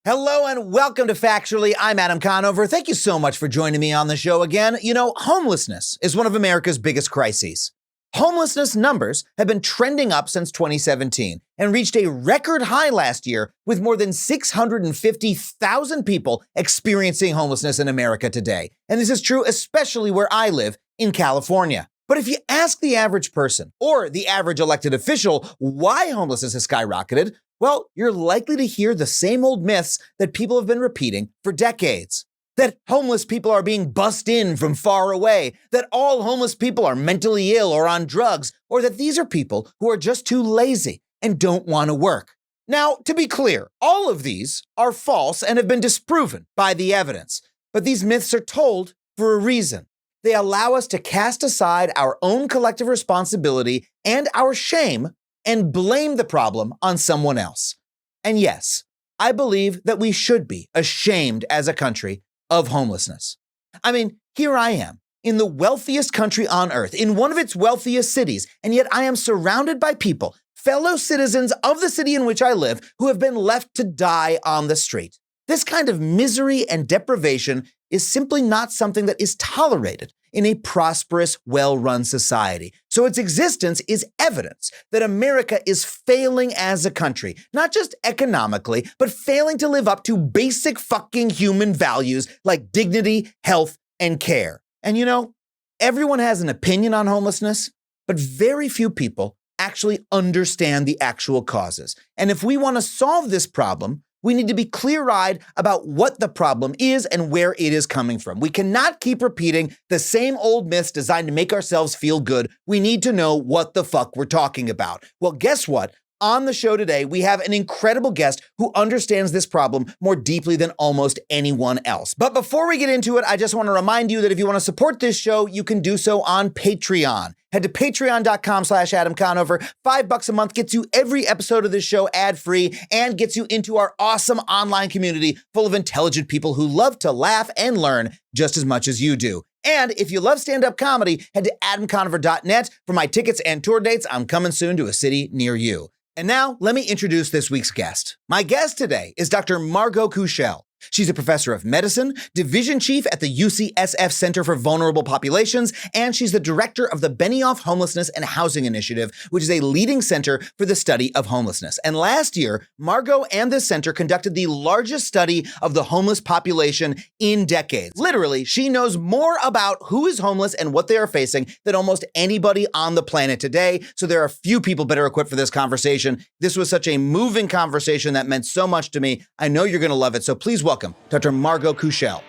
Hello and welcome to Factually. I'm Adam Conover. Thank you so much for joining me on the show again. You know, homelessness is one of America's biggest crises. Homelessness numbers have been trending up since 2017 and reached a record high last year with more than 650,000 people experiencing homelessness in America today. And this is true especially where I live in California. But if you ask the average person or the average elected official why homelessness has skyrocketed, well, you're likely to hear the same old myths that people have been repeating for decades. That homeless people are being bussed in from far away, that all homeless people are mentally ill or on drugs, or that these are people who are just too lazy and don't want to work. Now, to be clear, all of these are false and have been disproven by the evidence. But these myths are told for a reason. They allow us to cast aside our own collective responsibility and our shame and blame the problem on someone else. And yes, I believe that we should be ashamed as a country of homelessness. I mean, here I am in the wealthiest country on earth, in one of its wealthiest cities, and yet I am surrounded by people, fellow citizens of the city in which I live, who have been left to die on the street. This kind of misery and deprivation is simply not something that is tolerated in a prosperous, well-run society. So its existence is evidence that America is failing as a country, not just economically, but failing to live up to basic fucking human values like dignity, health, and care. And you know, everyone has an opinion on homelessness, but very few people actually understand the actual causes. And if we want to solve this problem, we need to be clear-eyed about what the problem is and where it is coming from. We cannot keep repeating the same old myths designed to make ourselves feel good. We need to know what the fuck we're talking about. Well, guess what? On the show today, we have an incredible guest who understands this problem more deeply than almost anyone else. But before we get into it, I just want to remind you that if you want to support this show, you can do so on Patreon. Head to patreon.com/Adam Conover. $5 a month gets you every episode of this show ad-free and gets you into our awesome online community full of intelligent people who love to laugh and learn just as much as you do. And if you love stand-up comedy, head to adamconover.net for my tickets and tour dates. I'm coming soon to a city near you. And now, let me introduce this week's guest. My guest today is Dr. Margot Kushel. She's a professor of medicine, division chief at the UCSF Center for Vulnerable Populations, and she's the director of the Benioff Homelessness and Housing Initiative, which is a leading center for the study of homelessness. And last year, Margot and this center conducted the largest study of the homeless population in decades. Literally, she knows more about who is homeless and what they are facing than almost anybody on the planet today. So there are few people better equipped for this conversation. This was such a moving conversation that meant so much to me. I know you're going to love it. So please welcome Dr. Margot Kushel.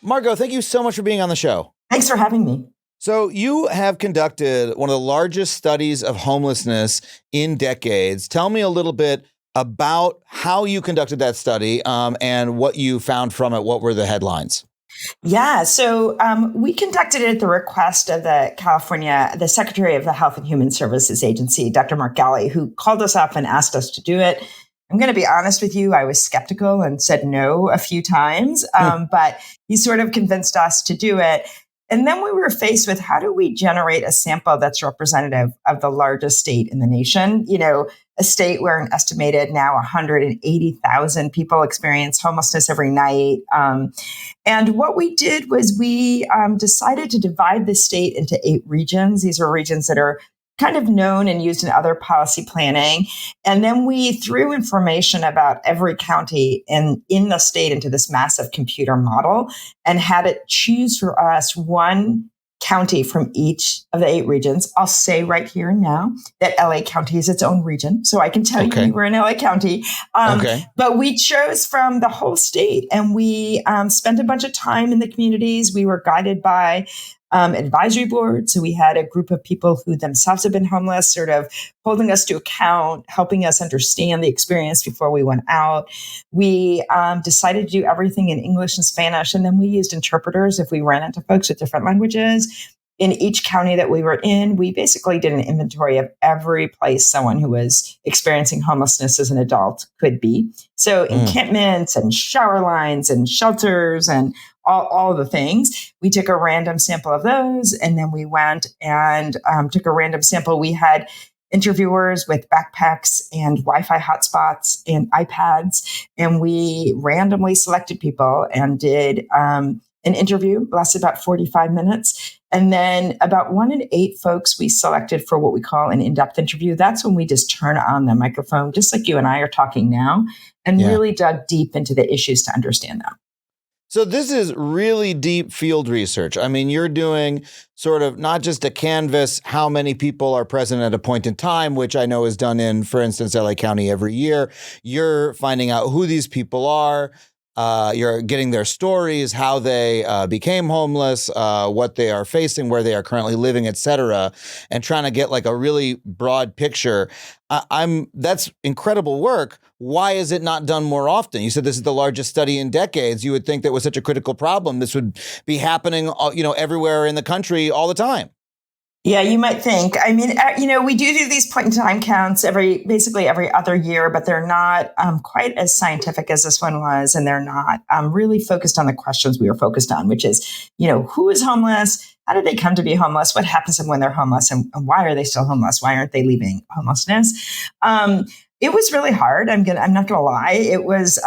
Margot, thank you so much for being on the show. Thanks for having me. So you have conducted one of the largest studies of homelessness in decades. Tell me a little bit about how you conducted that study and what you found from it. What were the headlines? Yeah, so we conducted it at the request of the Secretary of the Health and Human Services Agency, Dr. Mark Galley, who called us up and asked us to do it. I'm going to be honest with you. I was skeptical and said no a few times, but he sort of convinced us to do it. And then we were faced with how do we generate a sample that's representative of the largest state in the nation? You know, a state where an estimated now 180,000 people experience homelessness every night. And what we did was we decided to divide the state into 8 regions. These are regions that are kind of known and used in other policy planning. And then we threw information about every county in the state into this massive computer model and had it choose for us one county from each of the 8 regions. I'll say right here and now that LA County is its own region. So I can tell you we were in LA County. But we chose from the whole state and we spent a bunch of time in the communities. We were guided by advisory board. So we had a group of people who themselves have been homeless, sort of holding us to account, helping us understand the experience before we went out. We decided to do everything in English and Spanish, and then we used interpreters if we ran into folks with different languages. In each county that we were in, we basically did an inventory of every place someone who was experiencing homelessness as an adult could be. So encampments and shower lines and shelters and all of the things. We took a random sample of those, and then we went and took a random sample. We had interviewers with backpacks and Wi-Fi hotspots and iPads. And we randomly selected people and did an interview, lasted about 45 minutes. And then about 1 in 8 folks we selected for what we call an in-depth interview. That's when we just turn on the microphone, just like you and I are talking now, and really dug deep into the issues to understand them. So this is really deep field research. I mean, you're doing sort of not just a canvas, how many people are present at a point in time, which I know is done in, for instance, LA County every year. You're finding out who these people are. You're getting their stories, how they became homeless, what they are facing, where they are currently living, et cetera, and trying to get like a really broad picture. That's incredible work. Why is it not done more often? You said this is the largest study in decades. You would think that was such a critical problem, this would be happening, everywhere in the country all the time. Yeah, you might think. I mean, we do these point in time counts basically every other year, but they're not quite as scientific as this one was. And they're not really focused on the questions we were focused on, which is, who is homeless? How did they come to be homeless? What happens to them when they're homeless? And why are they still homeless? Why aren't they leaving homelessness? It was really hard. I'm not gonna lie. It was.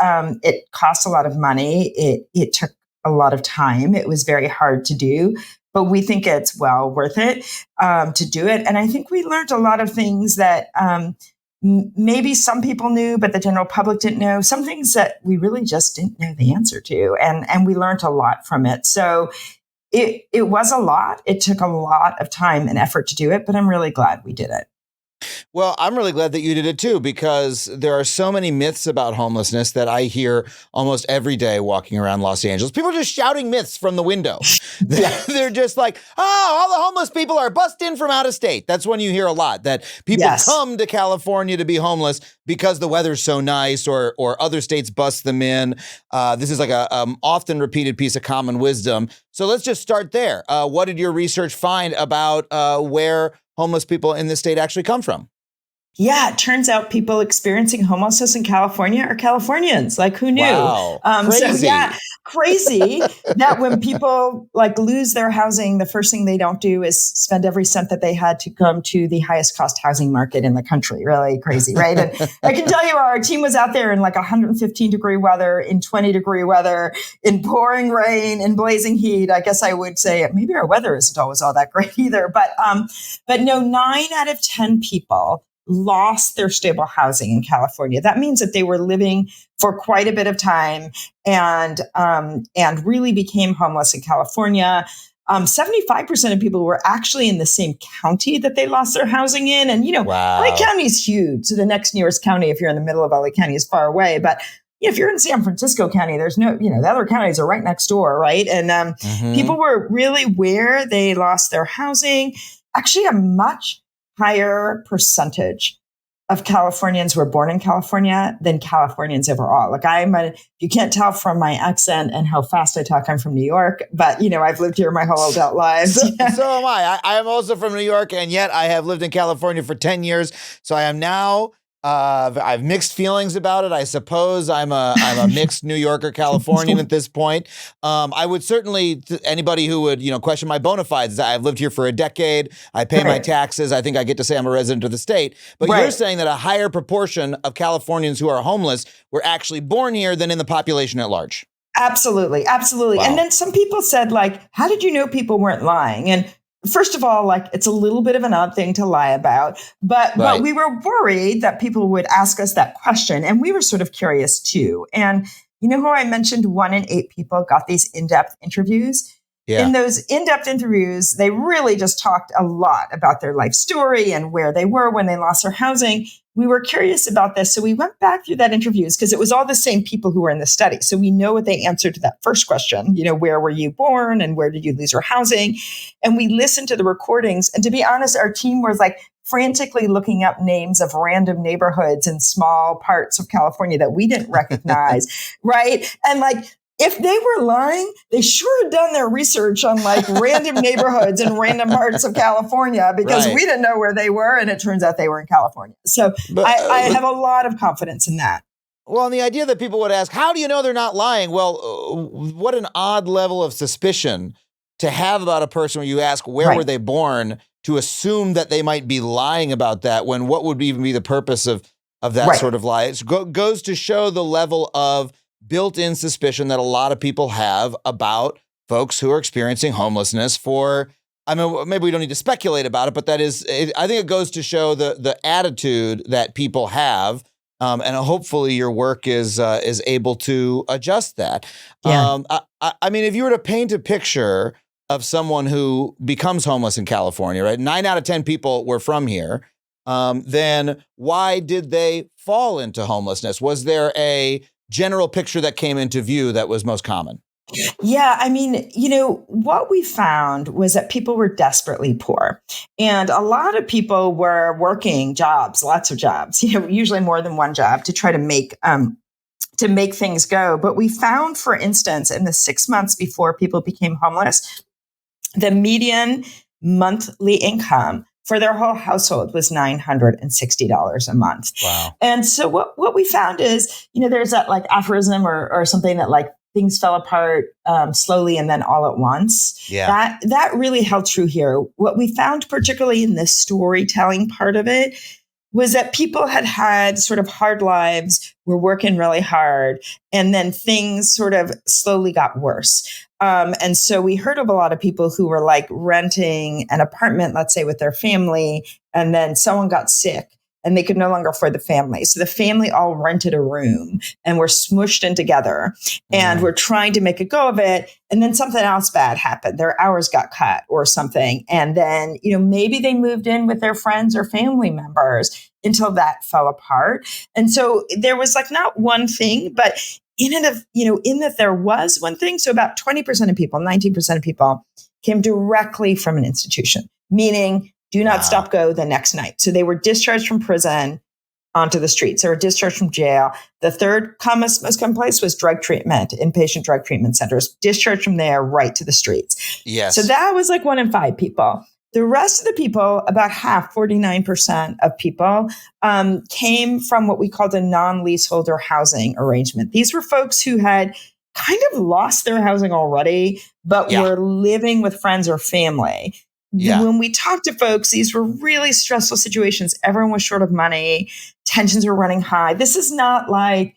It cost a lot of money. It took a lot of time. It was very hard to do, but we think it's well worth it to do it. And I think we learned a lot of things that maybe some people knew, but the general public didn't know. Some things that we really just didn't know the answer to, and we learned a lot from it. So it was a lot. It took a lot of time and effort to do it, but I'm really glad we did it. Well, I'm really glad that you did it too, because there are so many myths about homelessness that I hear almost every day walking around Los Angeles. People are just shouting myths from the window. They're just like, all the homeless people are bussed in from out of state. That's when you hear a lot, that people come to California to be homeless because the weather's so nice, or other states bust them in. This is like a often repeated piece of common wisdom. So let's just start there. What did your research find about where homeless people in this state actually come from? Yeah, it turns out people experiencing homelessness in California are Californians. Like, who knew? Wow. Crazy. Crazy that when people lose their housing, the first thing they don't do is spend every cent that they had to come to the highest cost housing market in the country. Really crazy, right? And I can tell you, our team was out there in 115 degree weather, in 20 degree weather, in pouring rain, in blazing heat. I guess I would say maybe our weather isn't always all that great either. But no, 9 out of 10 people lost their stable housing in California. That means that they were living for quite a bit of time and really became homeless in California. 75% of people were actually in the same county that they lost their housing in. And, LA County is huge. So the next nearest county, if you're in the middle of LA County, is far away. But if you're in San Francisco County, there's no, the other counties are right next door, right? And people were really where they lost their housing. Actually, a much higher percentage of Californians were born in California than Californians overall. You can't tell from my accent and how fast I talk, I'm from New York, but I've lived here my whole adult life. So am I. I am also from New York, and yet I have lived in California for 10 years. So I am now, I've mixed feelings about it. I suppose I'm a mixed New Yorker Californian at this point. I would certainly, anybody who would, question my bona fides, I've lived here for a decade. I pay my taxes. I think I get to say I'm a resident of the state. But you're saying that a higher proportion of Californians who are homeless were actually born here than in the population at large. Absolutely. Absolutely. Wow. And then some people said, how did you know people weren't lying? And first of all, it's a little bit of an odd thing to lie about, but we were worried that people would ask us that question. And we were sort of curious too. And how I mentioned 1 in 8 people got these in-depth interviews? Yeah. In those in-depth interviews, they really just talked a lot about their life story and where they were when they lost their housing. We were curious about this. So we went back through that interviews because it was all the same people who were in the study. So we know what they answered to that first question, where were you born and where did you lose your housing? And we listened to the recordings. And to be honest, our team was frantically looking up names of random neighborhoods in small parts of California that we didn't recognize, right? And if they were lying, they sure had done their research on random neighborhoods in random parts of California because we didn't know where they were. And it turns out they were in California. So I have a lot of confidence in that. Well, and the idea that people would ask, how do you know they're not lying? Well, what an odd level of suspicion to have about a person when you ask, where were they born? to assume that they might be lying about that when what would even be the purpose of that Right. sort of lie? It goes to show the level of built-in suspicion that a lot of people have about folks who are experiencing homelessness maybe we don't need to speculate about it, but I think it goes to show the attitude that people have. And hopefully your work is able to adjust that. Yeah. I mean, if you were to paint a picture of someone who becomes homeless in California, right? 9 out of 10 people were from here. Then why did they fall into homelessness? Was there a general picture that came into view that was most common? Yeah, I mean, what we found was that people were desperately poor. And a lot of people were working jobs, lots of jobs, usually more than one job to try to make things go. But we found, for instance, in the 6 months before people became homeless, the median monthly income for their whole household was $960 a month. Wow. And so what we found is, there's that like aphorism or something that like things fell apart slowly and then all at once. Yeah. That really held true here. What we found, particularly in the storytelling part of it, was that people had sort of hard lives, were working really hard, and then things sort of slowly got worse. And so we heard of a lot of people who were like renting an apartment, let's say with their family, and then someone got sick and they could no longer afford the family. So the family all rented a room and were smushed in together and were trying to make a go of it. And then something else bad happened. Their hours got cut or something. And then, maybe they moved in with their friends or family members until that fell apart. And so there was like not one thing, but in that there was one thing. So about 20% of people, 19% of people came directly from an institution, meaning do not stop, go the next night. So they were discharged from prison onto the streets. They were discharged from jail. The third most common place was drug treatment, inpatient drug treatment centers, discharged from there right to the streets. Yes. So that was like 1 in 5 people. The rest of the people, about half, 49% of people, came from what we called a non-leaseholder housing arrangement. These were folks who had kind of lost their housing already, but were living with friends or family. Yeah. When we talked to folks, these were really stressful situations. Everyone was short of money. Tensions were running high. This is not like,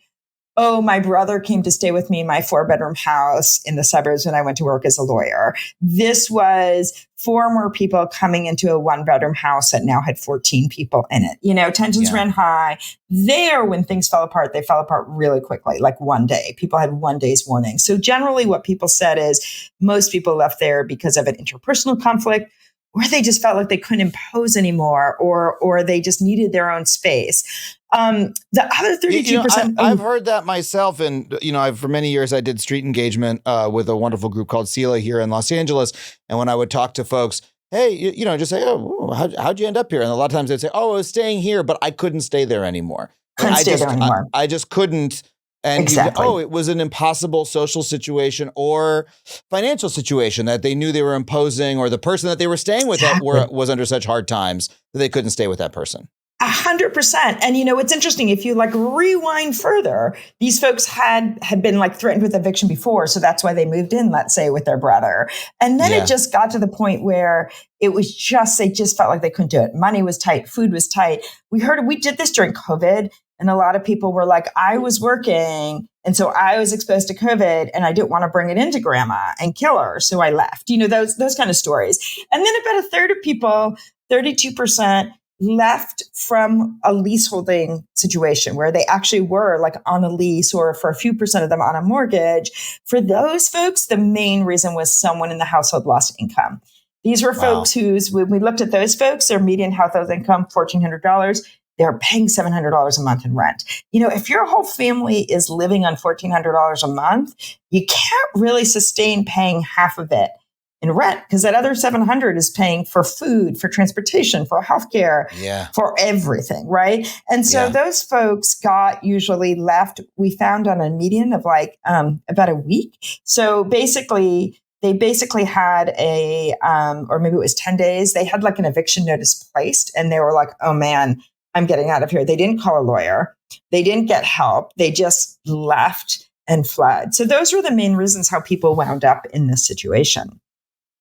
oh, my brother came to stay with me in my 4-bedroom house in the suburbs when I went to work as a lawyer. This was former people coming into a 1-bedroom house that now had 14 people in it. Tensions ran high. There, when things fell apart, they fell apart really quickly, like one day. People had 1 day's warning. So generally what people said is most people left there because of an interpersonal conflict, or they just felt like they couldn't impose anymore, or they just needed their own space. The other 32%. I've heard that myself. And, for many years, I did street engagement with a wonderful group called SELA here in Los Angeles. And when I would talk to folks, hey, just say, oh, how'd you end up here? And a lot of times they'd say, oh, I was staying here, but I couldn't stay there anymore. I just couldn't. And exactly. It was an impossible social situation or financial situation that they knew they were imposing, or the person that they were staying with was under such hard times that they couldn't stay with that person. 100%. And it's interesting, if you like rewind further, these folks had been like threatened with eviction before. So that's why they moved in, let's say, with their brother. And then it just got to the point where they just felt like they couldn't do it. Money was tight. Food was tight. We did this during COVID. And a lot of people were like, I was working, and so I was exposed to COVID, and I didn't want to bring it into grandma and kill her, so I left. Those kind of stories. And then about a third of people, 32%, left from a leaseholding situation where they actually were like on a lease, or for a few percent of them on a mortgage. For those folks, the main reason was someone in the household lost income. These were folks when we looked at those folks, their median household income, $1,400. They're paying $700 a month in rent. If your whole family is living on $1,400 a month, you can't really sustain paying half of it in rent, because that other $700 is paying for food, for transportation, for healthcare, for everything, right? And so those folks got usually left, we found, on a median of like about a week. So they basically had or maybe it was 10 days, they had like an eviction notice placed, and they were like, oh man, I'm getting out of here. They didn't call a lawyer. They didn't get help. They just left and fled. So those were the main reasons how people wound up in this situation.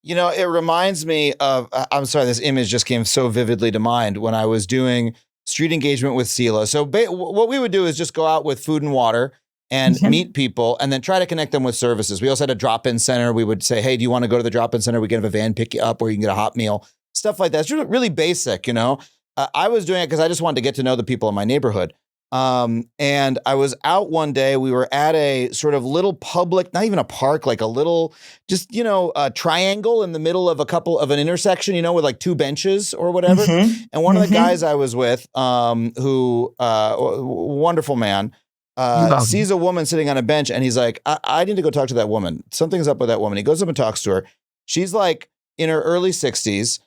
It reminds me of, I'm sorry, this image just came so vividly to mind when I was doing street engagement with Sela. So what we would do is just go out with food and water and meet people and then try to connect them with services. We also had a drop-in center. We would say, hey, do you want to go to the drop-in center? We can have a van pick you up or you can get a hot meal, stuff like that. It's really, really basic, I was doing it because I just wanted to get to know the people in my neighborhood. And I was out one day, we were at a sort of little public, not even a park, like a little, just, a triangle in the middle of an intersection, with like two benches or whatever. And one of the guys I was with, who, wonderful man, sees a woman sitting on a bench and he's like, I need to go talk to that woman. Something's up with that woman. He goes up and talks to her. She's like in her early 60s,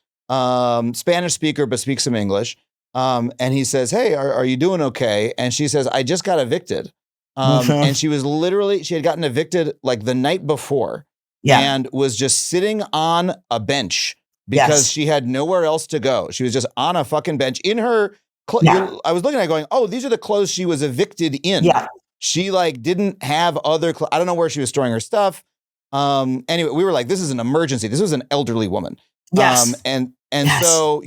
Spanish speaker, but speaks some English. And he says, hey, are you doing okay? And she says, I just got evicted. And she had gotten evicted like the night before and was just sitting on a bench because she had nowhere else to go. She was just on a fucking bench in her. I was looking at it going, oh, these are the clothes she was evicted in. Yeah. She like didn't have other I don't know where she was storing her stuff. Anyway, we were like, this is an emergency. This was an elderly woman. Yes. So,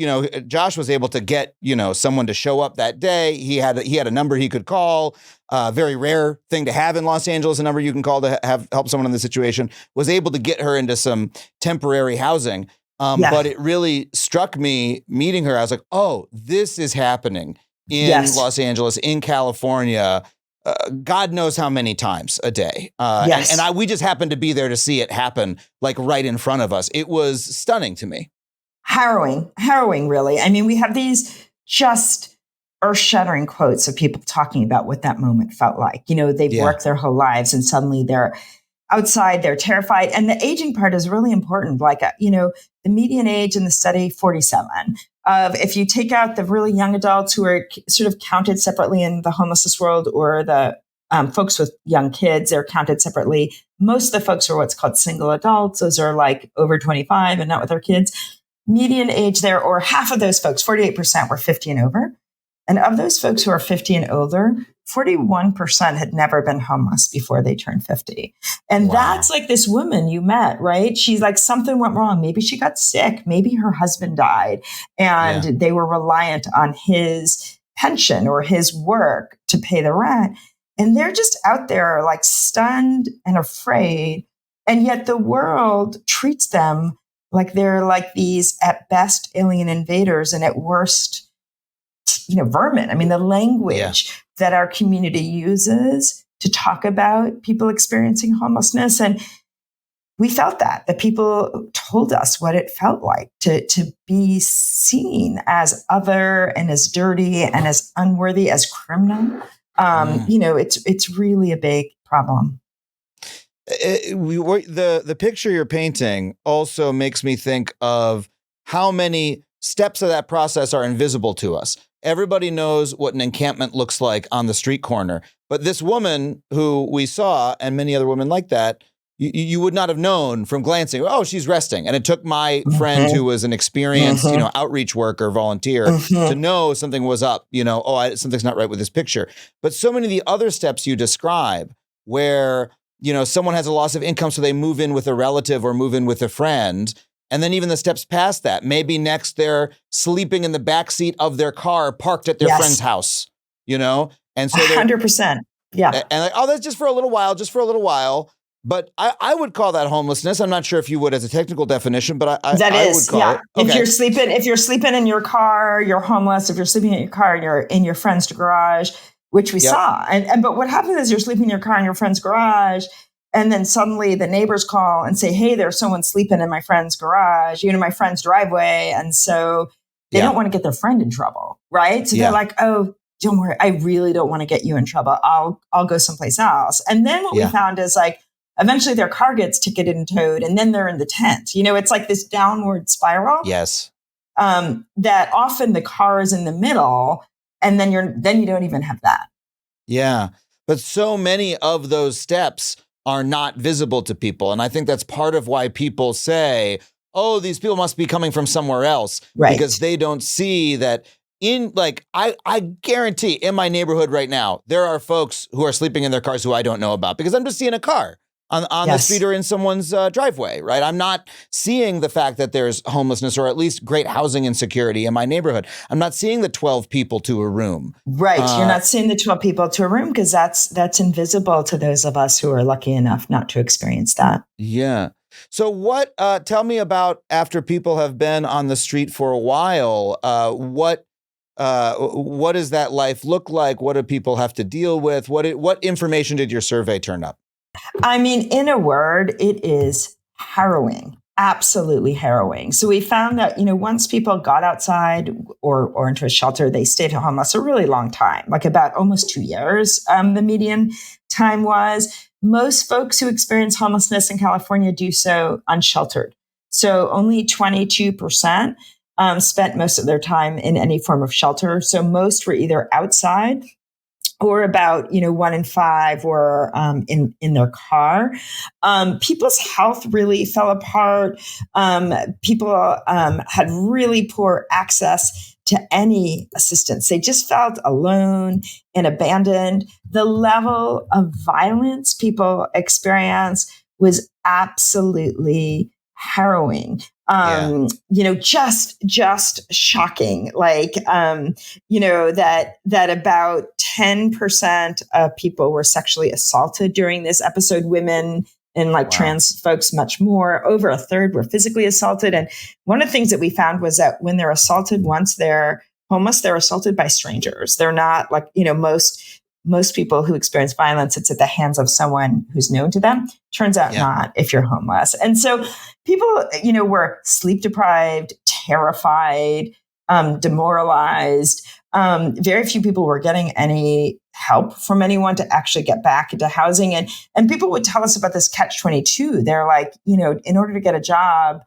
Josh was able to get, someone to show up that day. He had a number he could call, very rare thing to have in Los Angeles, a number you can call to help someone in this situation, was able to get her into some temporary housing. But it really struck me meeting her. I was like, oh, this is happening in Los Angeles, in California. God knows how many times a day. We just happened to be there to see it happen, like right in front of us. It was stunning to me. Harrowing, really. I mean, we have these just earth-shattering quotes of people talking about what that moment felt like. They've worked their whole lives and suddenly they're outside, they're terrified. And the aging part is really important. Like, the median age in the study, 47. If you take out the really young adults who are sort of counted separately in the homelessness world or the folks with young kids, they're counted separately. Most of the folks are what's called single adults. Those are like over 25 and not with their kids. Median age there, or half of those folks, 48% were 50 and over. And of those folks who are 50 and older, 41% had never been homeless before they turned 50. And that's like this woman you met, right? She's like, something went wrong. Maybe she got sick. Maybe her husband died and they were reliant on his pension or his work to pay the rent. And they're just out there like stunned and afraid. And yet the world treats them like they're like these, at best, alien invaders, and at worst, vermin. I mean, the language that our community uses to talk about people experiencing homelessness. And we felt that people told us what it felt like to be seen as other and as dirty and as unworthy, as criminal. It's really a big problem. The picture you're painting also makes me think of how many steps of that process are invisible to us. Everybody knows what an encampment looks like on the street corner, but this woman who we saw, and many other women like that, you would not have known from glancing. Oh, she's resting. And it took my friend who was an experienced, outreach worker, volunteer, to know something was up. Something's not right with this picture. But so many of the other steps you describe, where someone has a loss of income, so they move in with a relative or move in with a friend. And then even the steps past that, maybe next they're sleeping in the backseat of their car parked at their friend's house, And so 100%. Yeah. And like, oh, that's just for a little while. But I would call that homelessness. I'm not sure if you would as a technical definition, but I would call it. Okay. If you're sleeping in your car, you're homeless. If you're sleeping in your car, you're in your friend's garage, which we saw. But what happens is you're sleeping in your car in your friend's garage, and then suddenly the neighbors call and say, hey, there's someone sleeping in my friend's garage, my friend's driveway. And so they don't want to get their friend in trouble, right? So they're like, oh, don't worry. I really don't want to get you in trouble. I'll go someplace else. And then what we found is like, eventually their car gets ticketed and towed, and then they're in the tent. It's like this downward spiral. Yes. That often the car is in the middle, and then you don't even have that. Yeah. But so many of those steps are not visible to people. And I think that's part of why people say, oh, these people must be coming from somewhere else. Right. Because they don't see that I guarantee in my neighborhood right now, there are folks who are sleeping in their cars who I don't know about because I'm just seeing a car. on the street or in someone's driveway, right? I'm not seeing the fact that there's homelessness or at least great housing insecurity in my neighborhood. I'm not seeing the 12 people to a room. Right. You're not seeing the 12 people to a room because that's invisible to those of us who are lucky enough not to experience that. Yeah. So tell me about, after people have been on the street for a while, what does that life look like? What do people have to deal with? What information did your survey turn up? I mean, in a word, it is harrowing, absolutely harrowing. So we found that, once people got outside or into a shelter, they stayed homeless a really long time, like about almost 2 years. The median time was. Most folks who experience homelessness in California do so unsheltered. So only 22% spent most of their time in any form of shelter. So most were either outside or about 1 in 5 were in their car. People's health really fell apart. People had really poor access to any assistance. They just felt alone and abandoned. The level of violence people experience was absolutely harrowing. Just shocking. Like, that about 10% of people were sexually assaulted during this episode. Women and trans folks, much more. Over a third were physically assaulted. And one of the things that we found was that when they're assaulted, once they're homeless, they're assaulted by strangers. They're not most people who experience violence, it's at the hands of someone who's known to them. Turns out not if you're homeless. And so people, were sleep deprived, terrified, demoralized. Very few people were getting any help from anyone to actually get back into housing. And people would tell us about this catch-22. They're like, in order to get a job,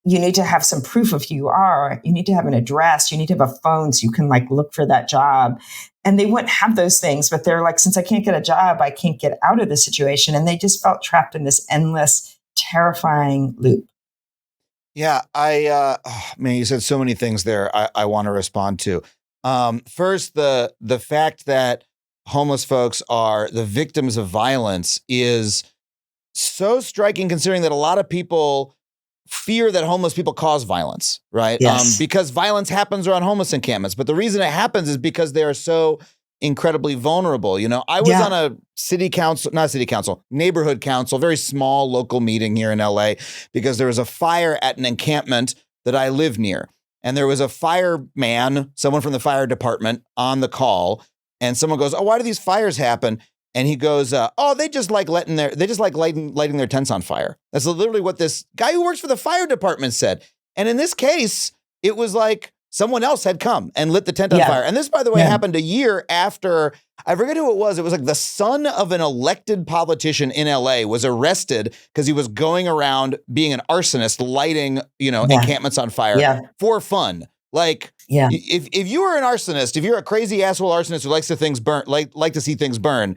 you need to have some proof of who you are. You need to have an address. You need to have a phone so you can look for that job. And they wouldn't have those things, but they're like, since I can't get a job, I can't get out of the situation. And they just felt trapped in this endless, terrifying loop. Yeah, man, you said so many things there I want to respond to. First, the fact that homeless folks are the victims of violence is so striking, considering that a lot of people fear that homeless people cause violence, right? Yes. Because violence happens around homeless encampments. But the reason it happens is because they are so incredibly vulnerable. I was on a neighborhood council, very small local meeting here in LA, because there was a fire at an encampment that I live near. And there was a fireman, someone from the fire department, on the call. And someone goes, "Oh, why do these fires happen?" And he goes, they just like lighting their tents on fire. That's literally what this guy who works for the fire department said. And in this case, it was like someone else had come and lit the tent on fire. And this, by the way, happened a year after, I forget who it was. It was like the son of an elected politician in LA was arrested because he was going around being an arsonist, lighting, encampments on fire for fun. If you were an arsonist, if you're a crazy asshole arsonist who likes to see things burn,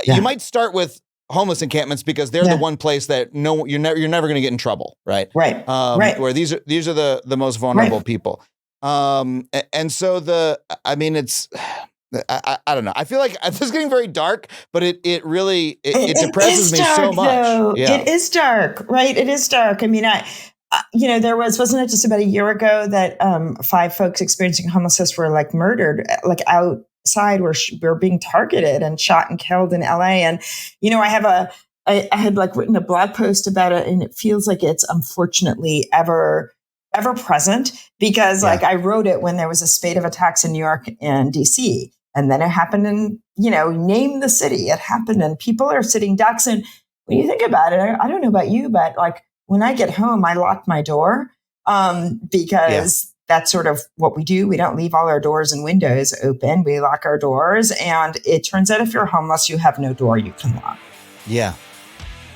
you might start with homeless encampments because they're the one place that you're never going to get in trouble, right? Right. Where these are the most vulnerable people. And so it's, I don't know. I feel like this is getting very dark, but it really depresses me so much. Though. Yeah. It is dark, right? It is dark. I mean, wasn't it just about a year ago that 5 folks experiencing homelessness were murdered, outside were being targeted and shot and killed in LA. And, I had written a blog post about it, and it feels like it's unfortunately ever present because I wrote it when there was a spate of attacks in New York and DC. And then it happened in, name the city. It happened and people are sitting ducks. And when you think about it, I don't know about you, but when I get home, I lock my door because that's sort of what we do. We don't leave all our doors and windows open. We lock our doors. And it turns out if you're homeless, you have no door you can lock. Yeah.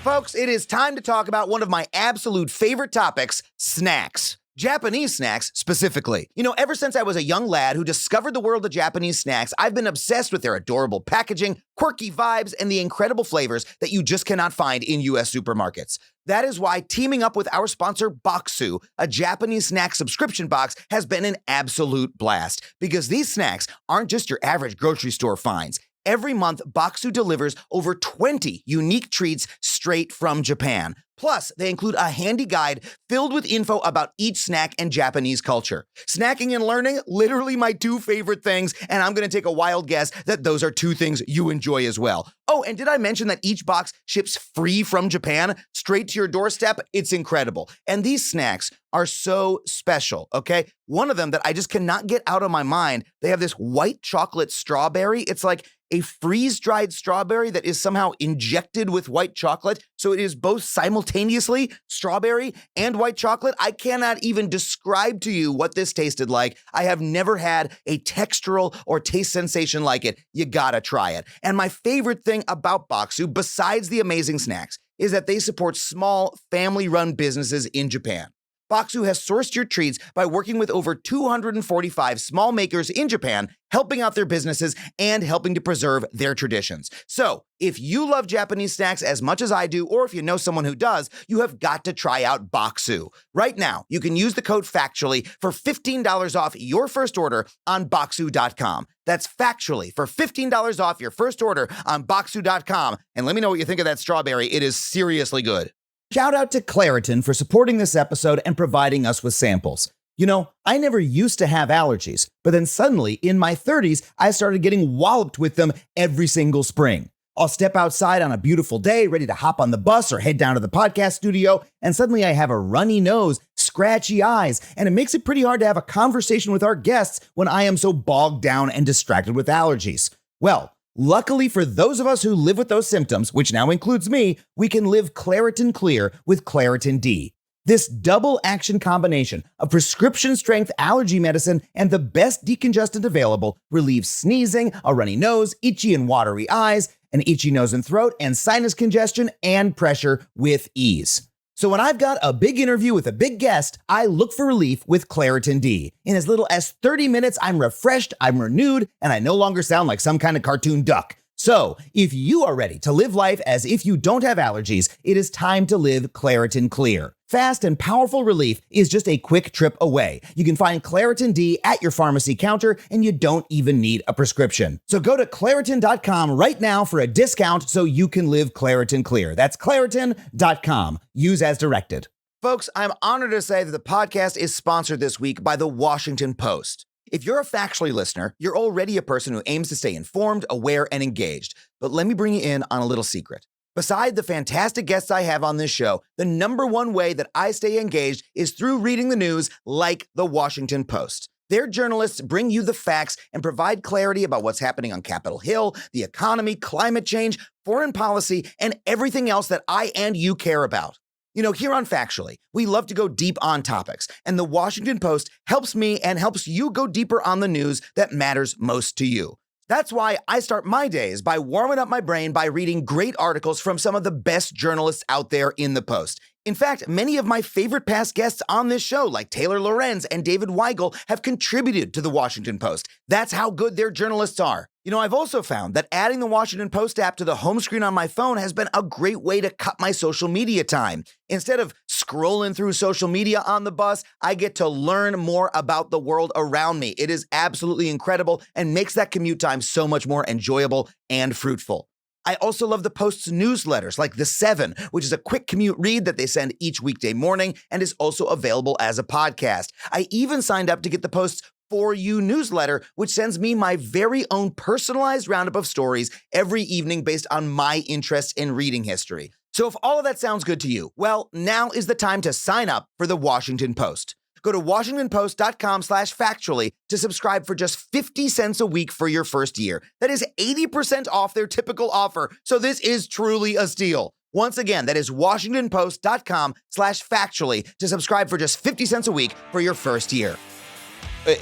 Folks, it is time to talk about one of my absolute favorite topics, snacks. Japanese snacks, specifically. Ever since I was a young lad who discovered the world of Japanese snacks, I've been obsessed with their adorable packaging, quirky vibes, and the incredible flavors that you just cannot find in U.S. supermarkets. That is why teaming up with our sponsor, Boxu, a Japanese snack subscription box, has been an absolute blast. Because these snacks aren't just your average grocery store finds. Every month, Baksu delivers over 20 unique treats straight from Japan. Plus, they include a handy guide filled with info about each snack and Japanese culture. Snacking and learning, literally my two favorite things, and I'm going to take a wild guess that those are two things you enjoy as well. Oh, and did I mention that each box ships free from Japan straight to your doorstep? It's incredible. And these snacks are so special, okay? One of them that I just cannot get out of my mind, they have this white chocolate strawberry. It's like a freeze-dried strawberry that is somehow injected with white chocolate. So it is both simultaneously strawberry and white chocolate. I cannot even describe to you what this tasted like. I have never had a textural or taste sensation like it. You gotta try it. And my favorite thing about Baksu, besides the amazing snacks, is that they support small, family-run businesses in Japan. Baksu has sourced your treats by working with over 245 small makers in Japan, helping out their businesses and helping to preserve their traditions. So, if you love Japanese snacks as much as I do, or if you know someone who does, you have got to try out Baksu. Right now, you can use the code FACTUALLY for $15 off your first order on Baksu.com. That's Factually for $15 off your first order on Baksu.com. And let me know what you think of that strawberry. It is seriously good. Shout out to Claritin for supporting this episode and providing us with samples. You know, I never used to have allergies, but then suddenly in my 30s, I started getting walloped with them every single spring. I'll step outside on a beautiful day, ready to hop on the bus or head down to the podcast studio, and suddenly I have a runny nose, scratchy eyes, and it makes it pretty hard to have a conversation with our guests when I am so bogged down and distracted with allergies. Well, luckily for those of us who live with those symptoms, which now includes me, we can live Claritin Clear with Claritin D. This double action combination of prescription strength allergy medicine and the best decongestant available relieves sneezing, a runny nose, itchy and watery eyes, an itchy nose and throat, and sinus congestion and pressure with ease. So when I've got a big interview with a big guest, I look for relief with Claritin D. In as little as 30 minutes, I'm refreshed, I'm renewed, and I no longer sound like some kind of cartoon duck. So, if you are ready to live life as if you don't have allergies, it is time to live Claritin Clear. Fast and powerful relief is just a quick trip away. You can find Claritin D at your pharmacy counter, and you don't even need a prescription. So go to Claritin.com right now for a discount so you can live Claritin Clear. That's Claritin.com. Use as directed. Folks, I'm honored to say that the podcast is sponsored this week by The Washington Post. If you're a Factually listener, you're already a person who aims to stay informed, aware, and engaged. But let me bring you in on a little secret. Beside the fantastic guests I have on this show, the number one way that I stay engaged is through reading the news like The Washington Post. Their journalists bring you the facts and provide clarity about what's happening on Capitol Hill, the economy, climate change, foreign policy, and everything else that I and you care about. You know, here on Factually, we love to go deep on topics, and The Washington Post helps me and helps you go deeper on the news that matters most to you. That's why I start my days by warming up my brain by reading great articles from some of the best journalists out there in the Post. In fact, many of my favorite past guests on this show, like Taylor Lorenz and David Weigel, have contributed to The Washington Post. That's how good their journalists are. You know, I've also found that adding the Washington Post app to the home screen on my phone has been a great way to cut my social media time. Instead of scrolling through social media on the bus, I get to learn more about the world around me. It is absolutely incredible and makes that commute time so much more enjoyable and fruitful. I also love the Post's newsletters like The 7, which is a quick commute read that they send each weekday morning and is also available as a podcast. I even signed up to get the Post's For You newsletter, which sends me my very own personalized roundup of stories every evening based on my interests in reading history. So if all of that sounds good to you, well, now is the time to sign up for The Washington Post. Go to WashingtonPost.com/factually to subscribe for just 50 cents a week for your first year. That is 80% off their typical offer, so this is truly a steal. Once again, that is WashingtonPost.com/factually to subscribe for just 50 cents a week for your first year.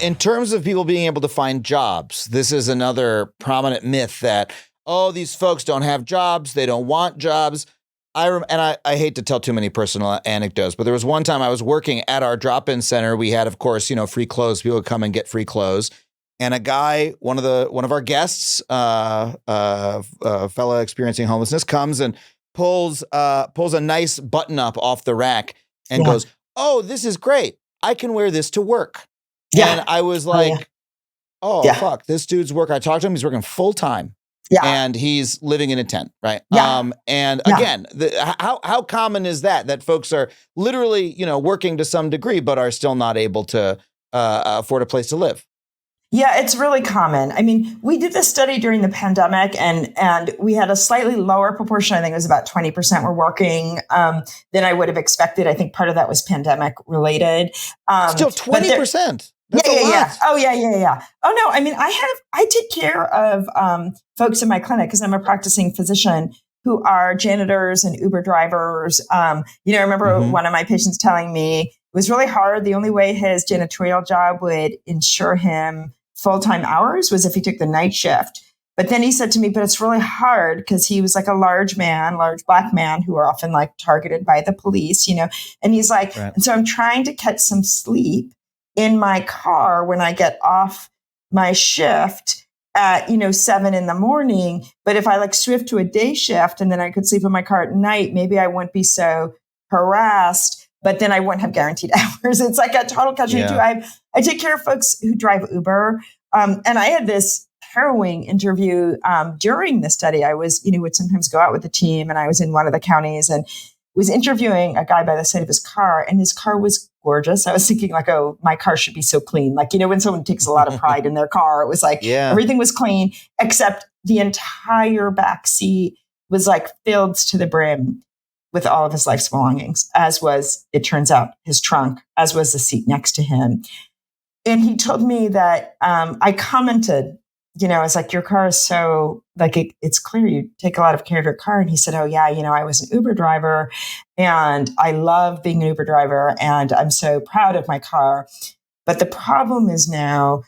In terms of people being able to find jobs, this is another prominent myth that, oh, these folks don't have jobs, they don't want jobs. I hate to tell too many personal anecdotes, but there was one time I was working at our drop-in center. We had, of course, free clothes. People would come and get free clothes. And a guy, one of our guests, a fella experiencing homelessness, comes and pulls a nice button up off the rack and goes, "Oh, this is great. I can wear this to work." Yeah. And I was like, fuck, this dude's work. I talked to him. He's working full time. Yeah. and he's living in a tent, right? Yeah. And Yeah. again, how common is that folks are literally, working to some degree, but are still not able to afford a place to live? Yeah, it's really common. I mean, we did this study during the pandemic, and we had a slightly lower proportion. I think it was about 20% were working than I would have expected. I think part of that was pandemic related. Still 20%. That's a lot. Yeah. Oh, yeah. Oh, no. I mean, I take care of folks in my clinic because I'm a practicing physician who are janitors and Uber drivers. I remember one of my patients telling me it was really hard. The only way his janitorial job would ensure him full-time hours was if he took the night shift. But then he said to me, but it's really hard because he was like a large Black man who are often like targeted by the police, and he's like, right. And so I'm trying to catch some sleep in my car when I get off my shift at, 7 a.m. But if I like shift to a day shift and then I could sleep in my car at night, maybe I wouldn't be so harassed, but then I wouldn't have guaranteed hours. It's like a total catch-22. I take care of folks who drive Uber. And I had this harrowing interview during the study. I was, would sometimes go out with the team, and I was in one of the counties and was interviewing a guy by the side of his car, and his car was gorgeous. I was thinking like, oh, my car should be so clean. Like, when someone takes a lot of pride in their car, it was like everything was clean, except the entire back seat was like filled to the brim with all of his life's belongings, as was, it turns out, his trunk, as was the seat next to him. And he told me that I commented, I was like, your car is so, like, it's clear you take a lot of care of your car. And he said, oh, yeah, I was an Uber driver and I love being an Uber driver and I'm so proud of my car. But the problem is now,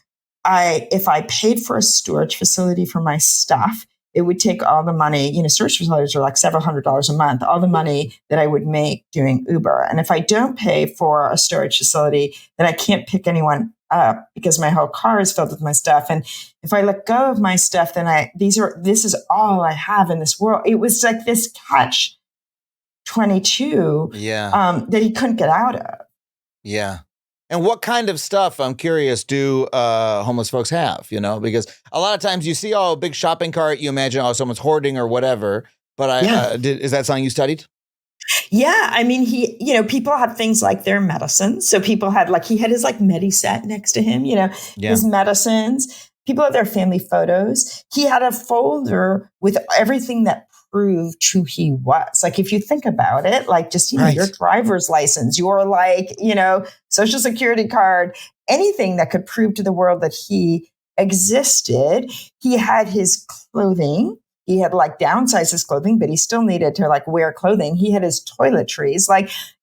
if I paid for a storage facility for my stuff, it would take all the money, storage facilities are like several $100s a month, all the money that I would make doing Uber. And if I don't pay for a storage facility, then I can't pick anyone up because my whole car is filled with my stuff. And if I let go of my stuff, then this is all I have in this world. It was like this catch 22 that he couldn't get out of. Yeah. And what kind of stuff, I'm curious, do homeless folks have, because a lot of times you see, a big shopping cart, you imagine, someone's hoarding or whatever. But is that something you studied? Yeah. I mean, people have things like their medicines. So people had he had his Mediset next to him, his medicines. People have their family photos. He had a folder with everything that proved who he was. Like, if you think about it, just, your driver's license, your social security card, anything that could prove to the world that he existed. He had his clothing. He had downsized his clothing, but he still needed to wear clothing. He had his toiletries.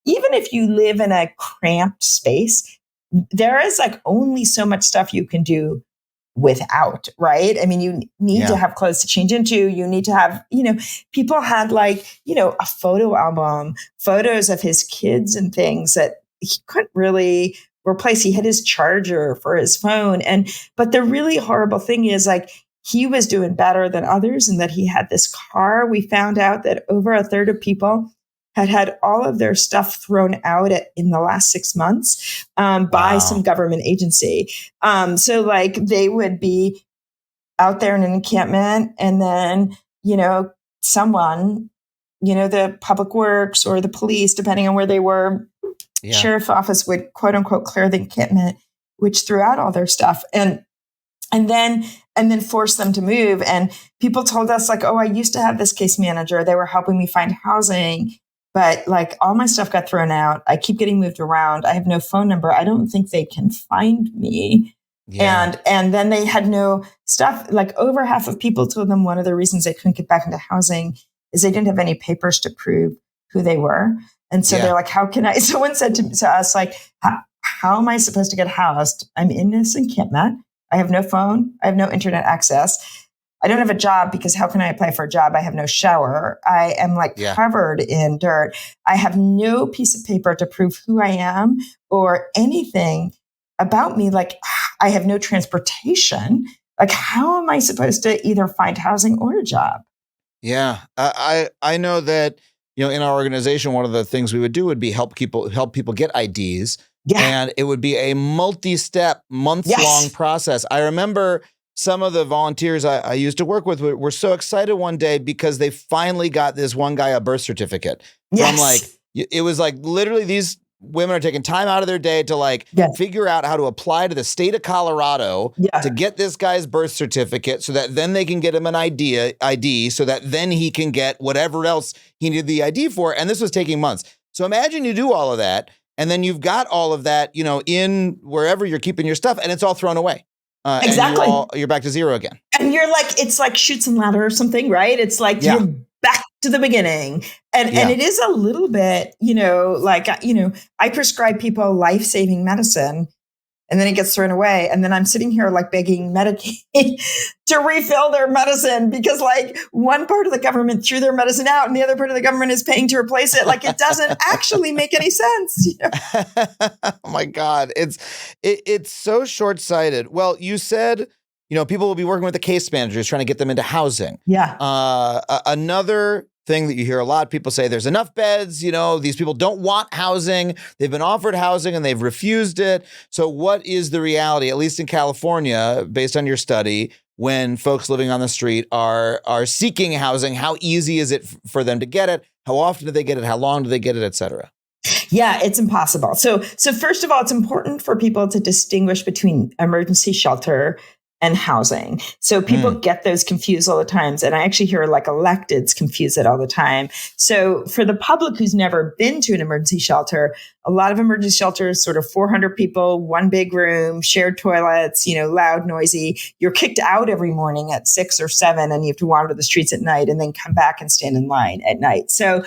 Even if you live in a cramped space, there is only so much stuff you can do without, right? I mean, you need to have clothes to change into. You need to have, people had a photo album, photos of his kids and things that he couldn't really replace. He had his charger for his phone. But the really horrible thing is he was doing better than others and that he had this car. We found out that over a third of people had all of their stuff thrown out in the last 6 months by some government agency. So they would be out there in an encampment, and then, someone, the public works or the police, depending on where they were, sheriff office would quote unquote clear the encampment, which threw out all their stuff. And then force them to move. And people told us I used to have this case manager. They were helping me find housing, but all my stuff got thrown out. I keep getting moved around. I have no phone number. I don't think they can find me. Yeah. And then they had no stuff. Over half of people told them one of the reasons they couldn't get back into housing is they didn't have any papers to prove who they were. And so they're how can I, someone said to us, how am I supposed to get housed? I'm in this encampment. I have no phone. I have no internet access. I don't have a job because how can I apply for a job? I have no shower. I am covered in dirt. I have no piece of paper to prove who I am or anything about me. I have no transportation. How am I supposed to either find housing or a job? Yeah. I know that, in our organization, one of the things we would do would be help people get IDs. Yeah. And it would be a multi-step, months-long process. I remember some of the volunteers I used to work with were so excited one day because they finally got this one guy a birth certificate from it was like literally these women are taking time out of their day to figure out how to apply to the state of Colorado to get this guy's birth certificate so that then they can get him an ID so that then he can get whatever else he needed the ID for. And this was taking months. So imagine you do all of that and then you've got all of that, in wherever you're keeping your stuff and it's all thrown away. Exactly. And you're back to zero again. And you're like, it's like Chutes and Ladder or something, right? It's like you're back to the beginning. And it is a little bit, I prescribe people life-saving medicine and then it gets thrown away. And then I'm sitting here begging Medicaid to refill their medicine because one part of the government threw their medicine out and the other part of the government is paying to replace it. It doesn't actually make any sense. Oh my God. It's so short-sighted. Well, you said, people will be working with the case managers trying to get them into housing. Yeah. Another thing that you hear a lot, people say there's enough beds, these people don't want housing. They've been offered housing and they've refused it. So what is the reality, at least in California, based on your study, when folks living on the street are seeking housing? How easy is it for them to get it? How often do they get it? How long do they get it, et cetera? Yeah, it's impossible. So first of all, it's important for people to distinguish between emergency shelter and housing. So people get those confused all the time. And I actually hear electeds confuse it all the time. So for the public who's never been to an emergency shelter, a lot of emergency shelters, sort of 400 people, one big room, shared toilets, loud, noisy. You're kicked out every morning at 6 or 7 and you have to wander the streets at night and then come back and stand in line at night. So,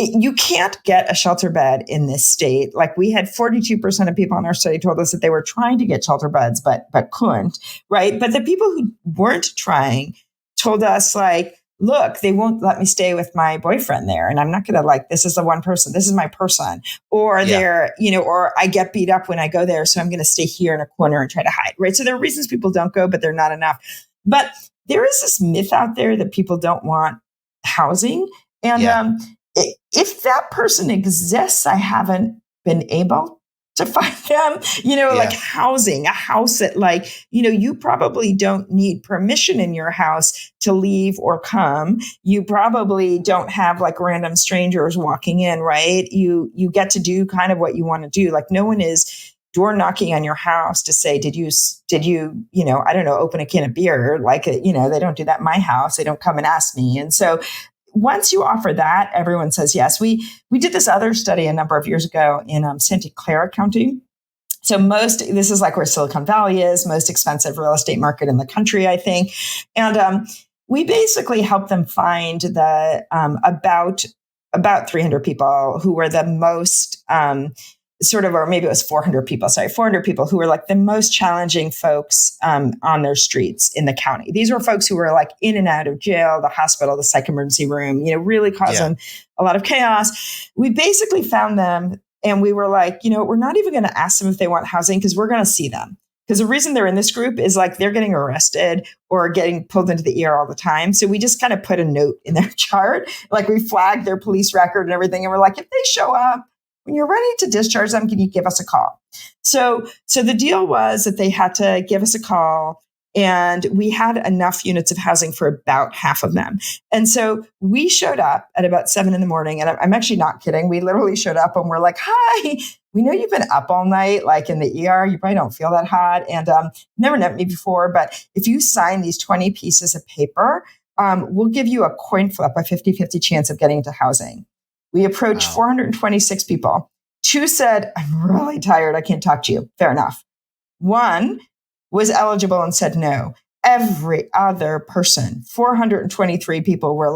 you can't get a shelter bed in this state. We had 42% of people in our study told us that they were trying to get shelter beds, but couldn't, right? But the people who weren't trying told us look, they won't let me stay with my boyfriend there. And I'm not going to this is the one person, this is my person. Or they're, or I get beat up when I go there. So I'm going to stay here in a corner and try to hide, right? So there are reasons people don't go, but they're not enough. But there is this myth out there that people don't want housing. And, if that person exists, I haven't been able to find them, housing, a house that you probably don't need permission in your house to leave or come. You probably don't have random strangers walking in, right? You get to do kind of what you want to do. No one is door knocking on your house to say, did you, I don't know, open a can of beer? They don't do that in my house. They don't come and ask me. And so once you offer that, everyone says yes. We did this other study a number of years ago in Santa Clara County. So this is where Silicon Valley is, most expensive real estate market in the country, I think. And we basically helped them find the about 300 people who were the most or maybe it was 400 people, 400 people who were the most challenging folks on their streets in the county. These were folks who were in and out of jail, the hospital, the psych emergency room, really causing a lot of chaos. We basically found them and we were we're not even going to ask them if they want housing because we're going to see them. Because the reason they're in this group is they're getting arrested or getting pulled into the ER all the time. So we just kind of put a note in their chart, we flagged their police record and everything. And we're if they show up, when you're ready to discharge them, can you give us a call? So the deal was that they had to give us a call and we had enough units of housing for about half of them. And so we showed up at about 7 a.m. and I'm actually not kidding. We literally showed up and we're hi, we know you've been up all night, in the ER, you probably don't feel that hot. And never met me before, but if you sign these 20 pieces of paper, we'll give you a coin flip, a 50-50 chance of getting into housing. We approached 426 people. 2 said, I'm really tired. I can't talk to you. Fair enough. 1 was eligible and said no. Every other person, 423 people were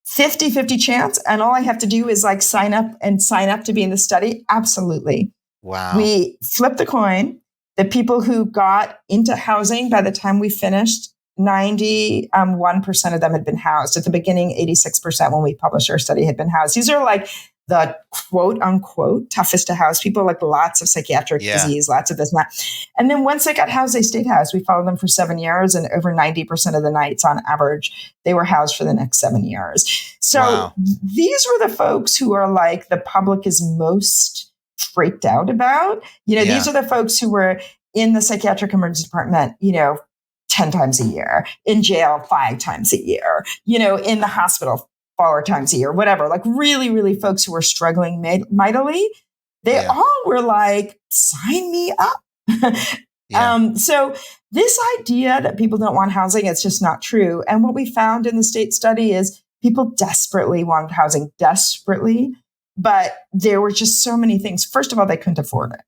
50-50 chance. And all I have to do is sign up to be in the study. Absolutely. Wow. We flipped the coin. The people who got into housing by the time we finished, 91% of them had been housed. At the beginning, 86% when we published our study had been housed. These are the quote unquote toughest to house people, lots of psychiatric disease, lots of this and that. And then once they got housed, they stayed housed. We followed them for 7 years and over 90% of the nights on average, they were housed for the next 7 years. So these were the folks who are the public is most freaked out about. These are the folks who were in the psychiatric emergency department, 10 times a year, in jail 5 times a year, in the hospital 4 times a year, whatever, like really, really folks who were struggling mightily, they all were like, sign me up. So this idea that people don't want housing, it's just not true. And what we found in the state study is people desperately wanted housing, desperately, but there were just so many things. First of all, they couldn't afford it.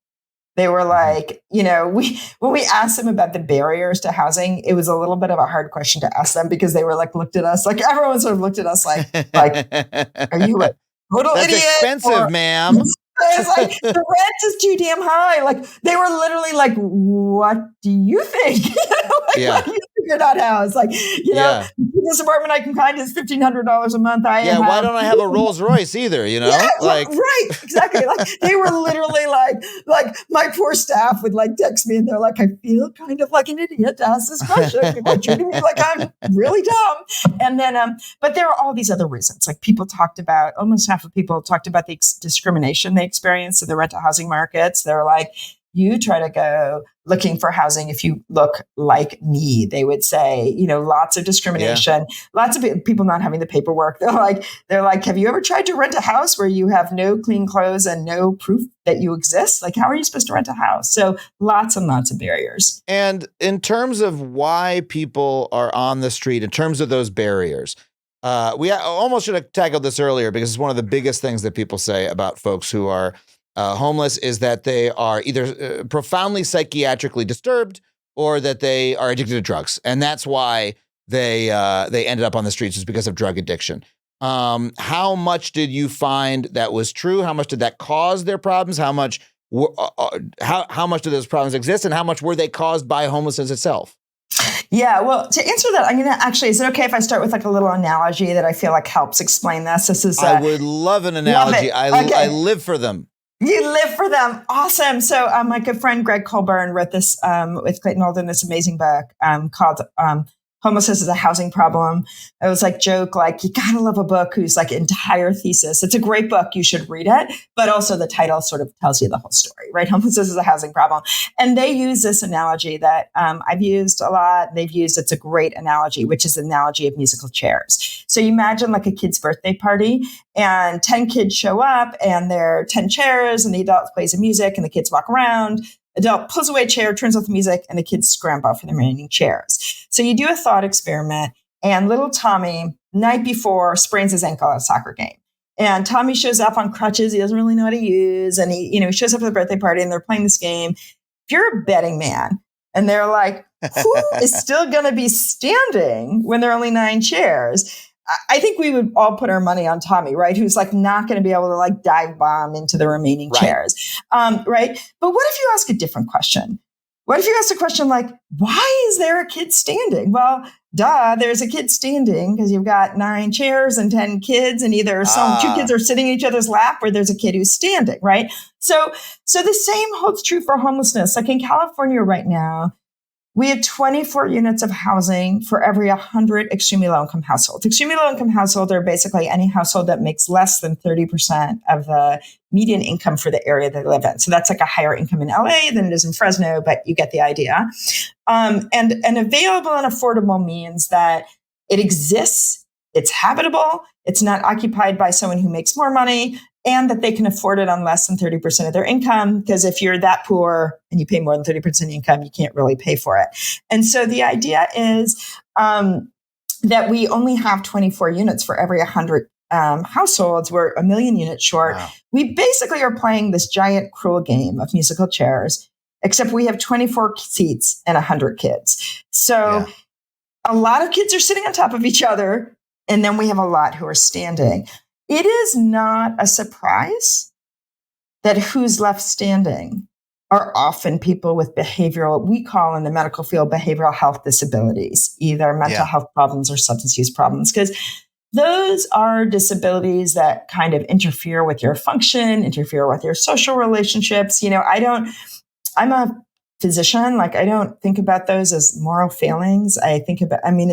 They were like, when we asked them about the barriers to housing, it was a little bit of a hard question to ask them because they were like, looked at us, like everyone sort of looked at us like, are you a total That's idiot? expensive, ma'am. It's like the rent is too damn high. Like they were literally like, "What do you think? What do you think you're not housed? Like, this apartment I can find is $1,500 a month. Why don't I have a Rolls Royce either? Right, exactly. Like they were literally like my poor staff would like text me and they're like, I feel kind of like an idiot to ask this question. People are treating me like I'm really dumb. And then, but there are all these other reasons. Like people talked about, almost half of people talked about the discrimination they experience in the rental housing markets. They're like, you try to go looking for housing if you look like me, they would say, lots of discrimination, lots of people not having the paperwork. They're like, have you ever tried to rent a house where you have no clean clothes and no proof that you exist? Like, how are you supposed to rent a house? So lots and lots of barriers. And in terms of why people are on the street, in terms of those barriers, we almost should have tackled this earlier because it's one of the biggest things that people say about folks who are homeless is that they are either profoundly psychiatrically disturbed or that they are addicted to drugs. And that's why they ended up on the streets, is because of drug addiction. How much did you find that was true? How much did that cause their problems? How much do those problems exist? And how much were they caused by homelessness itself? Yeah, well, to answer that, I'm going to actually, is it okay if I start with like a little analogy that I feel like helps explain this? I would love an analogy. I live for them. You live for them. Awesome. So my good friend Greg Colburn wrote this with Clayton Alden, this amazing book called Homelessness is a Housing Problem. It was like joke, like you gotta love a book whose like entire thesis. It's a great book. You should read it. But also the title sort of tells you the whole story, right? Homelessness is a housing problem. And they use this analogy that I've used a lot. They've used, it's a great analogy, which is the analogy of musical chairs. So you imagine like a kid's birthday party and 10 kids show up and there are 10 chairs and the adult plays the music and the kids walk around. Adult pulls away a chair, turns off the music, and the kids scramble for the remaining chairs. So you do a thought experiment, and little Tommy, night before, sprains his ankle at a soccer game. And Tommy shows up on crutches he doesn't really know how to use, and he shows up at the birthday party, and they're playing this game. If you're a betting man, and they're like, who is still going to be standing when there are only 9 chairs? I think we would all put our money on Tommy, right? Who's like not going to be able to like dive bomb into the remaining chairs, right? But what if you ask a different question? What if you ask a question like, why is there a kid standing? Well, there's a kid standing because you've got 9 chairs and 10 kids, and either 2 kids are sitting in each other's lap or there's a kid who's standing, right? So the same holds true for homelessness. Like in California right now, we have 24 units of housing for every 100 extremely low-income households. Extremely low-income households are basically any household that makes less than 30% of the median income for the area they live in. So that's like a higher income in LA than it is in Fresno, but you get the idea. And available and affordable means that it exists, it's habitable, it's not occupied by someone who makes more money, and that they can afford it on less than 30% of their income. Because if you're that poor and you pay more than 30% income, you can't really pay for it. And so the idea is that we only have 24 units for every 100 households. We're 1 million units short. Wow. We basically are playing this giant cruel game of musical chairs, except we have 24 seats and 100 kids. So a lot of kids are sitting on top of each other, and then we have a lot who are standing. It is not a surprise that who's left standing are often people with behavioral, we call in the medical field, behavioral health disabilities, either mental health problems or substance use problems, because those are disabilities that kind of interfere with your function, interfere with your social relationships. I'm a physician, like I don't think about those as moral failings. In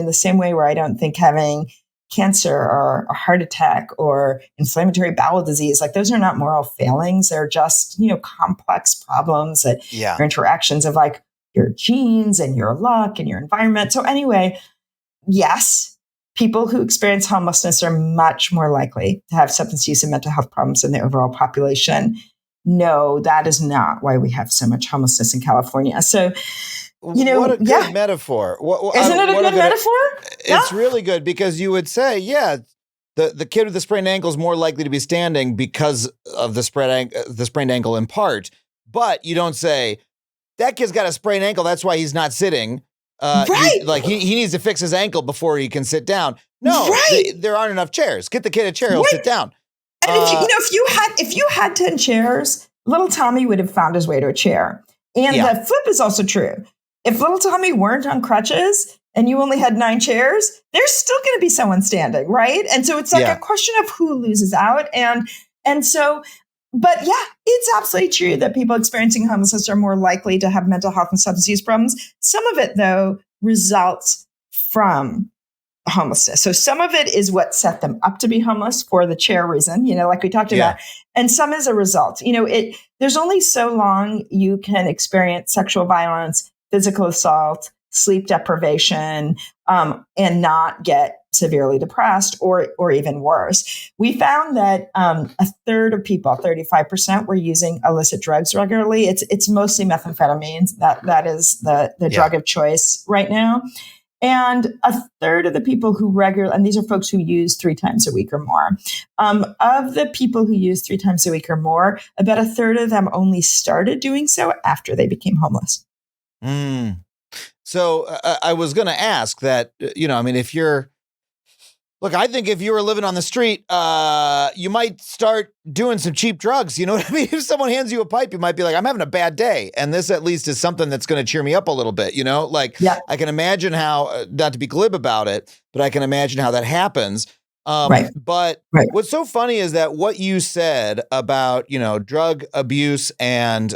the same way where I don't think having cancer or a heart attack or inflammatory bowel disease. Like those are not moral failings. They're just, complex problems that are interactions of like your genes and your luck and your environment. So anyway, yes, people who experience homelessness are much more likely to have substance use and mental health problems than the overall population. No, that is not why we have so much homelessness in California. So, what a good metaphor. Isn't it a good metaphor? It's really good because you would say, the kid with the sprained ankle is more likely to be standing because of the sprained ankle in part. But you don't say, that kid's got a sprained ankle, that's why he's not sitting. Right. He needs to fix his ankle before he can sit down. No, there aren't enough chairs. Get the kid a chair, he'll sit down. And if you had 10 chairs, little Tommy would have found his way to a chair. And the flip is also true. If little Tommy weren't on crutches and you only had 9 chairs, there's still going to be someone standing, right? And so it's like a question of who loses out. And so, but it's absolutely true that people experiencing homelessness are more likely to have mental health and substance use problems. Some of it, though, results from homelessness. So some of it is what set them up to be homeless for the chair reason, like we talked about. And some is a result. There's only so long you can experience sexual violence, physical assault, sleep deprivation, and not get severely depressed or even worse. We found that a third of people, 35%, were using illicit drugs regularly. It's mostly methamphetamines. That is the drug of choice right now. And a third of the people who regularly, and these are folks who use 3 times a week or more, of the people who use 3 times a week or more, about a third of them only started doing so after they became homeless. So I was going to ask that, if you're, I think if you were living on the street, you might start doing some cheap drugs. You know what I mean? If someone hands you a pipe, you might be like, I'm having a bad day. And this at least is something that's going to cheer me up a little bit, I can imagine how, not to be glib about it, but I can imagine how that happens. But what's so funny is that what you said about, drug abuse and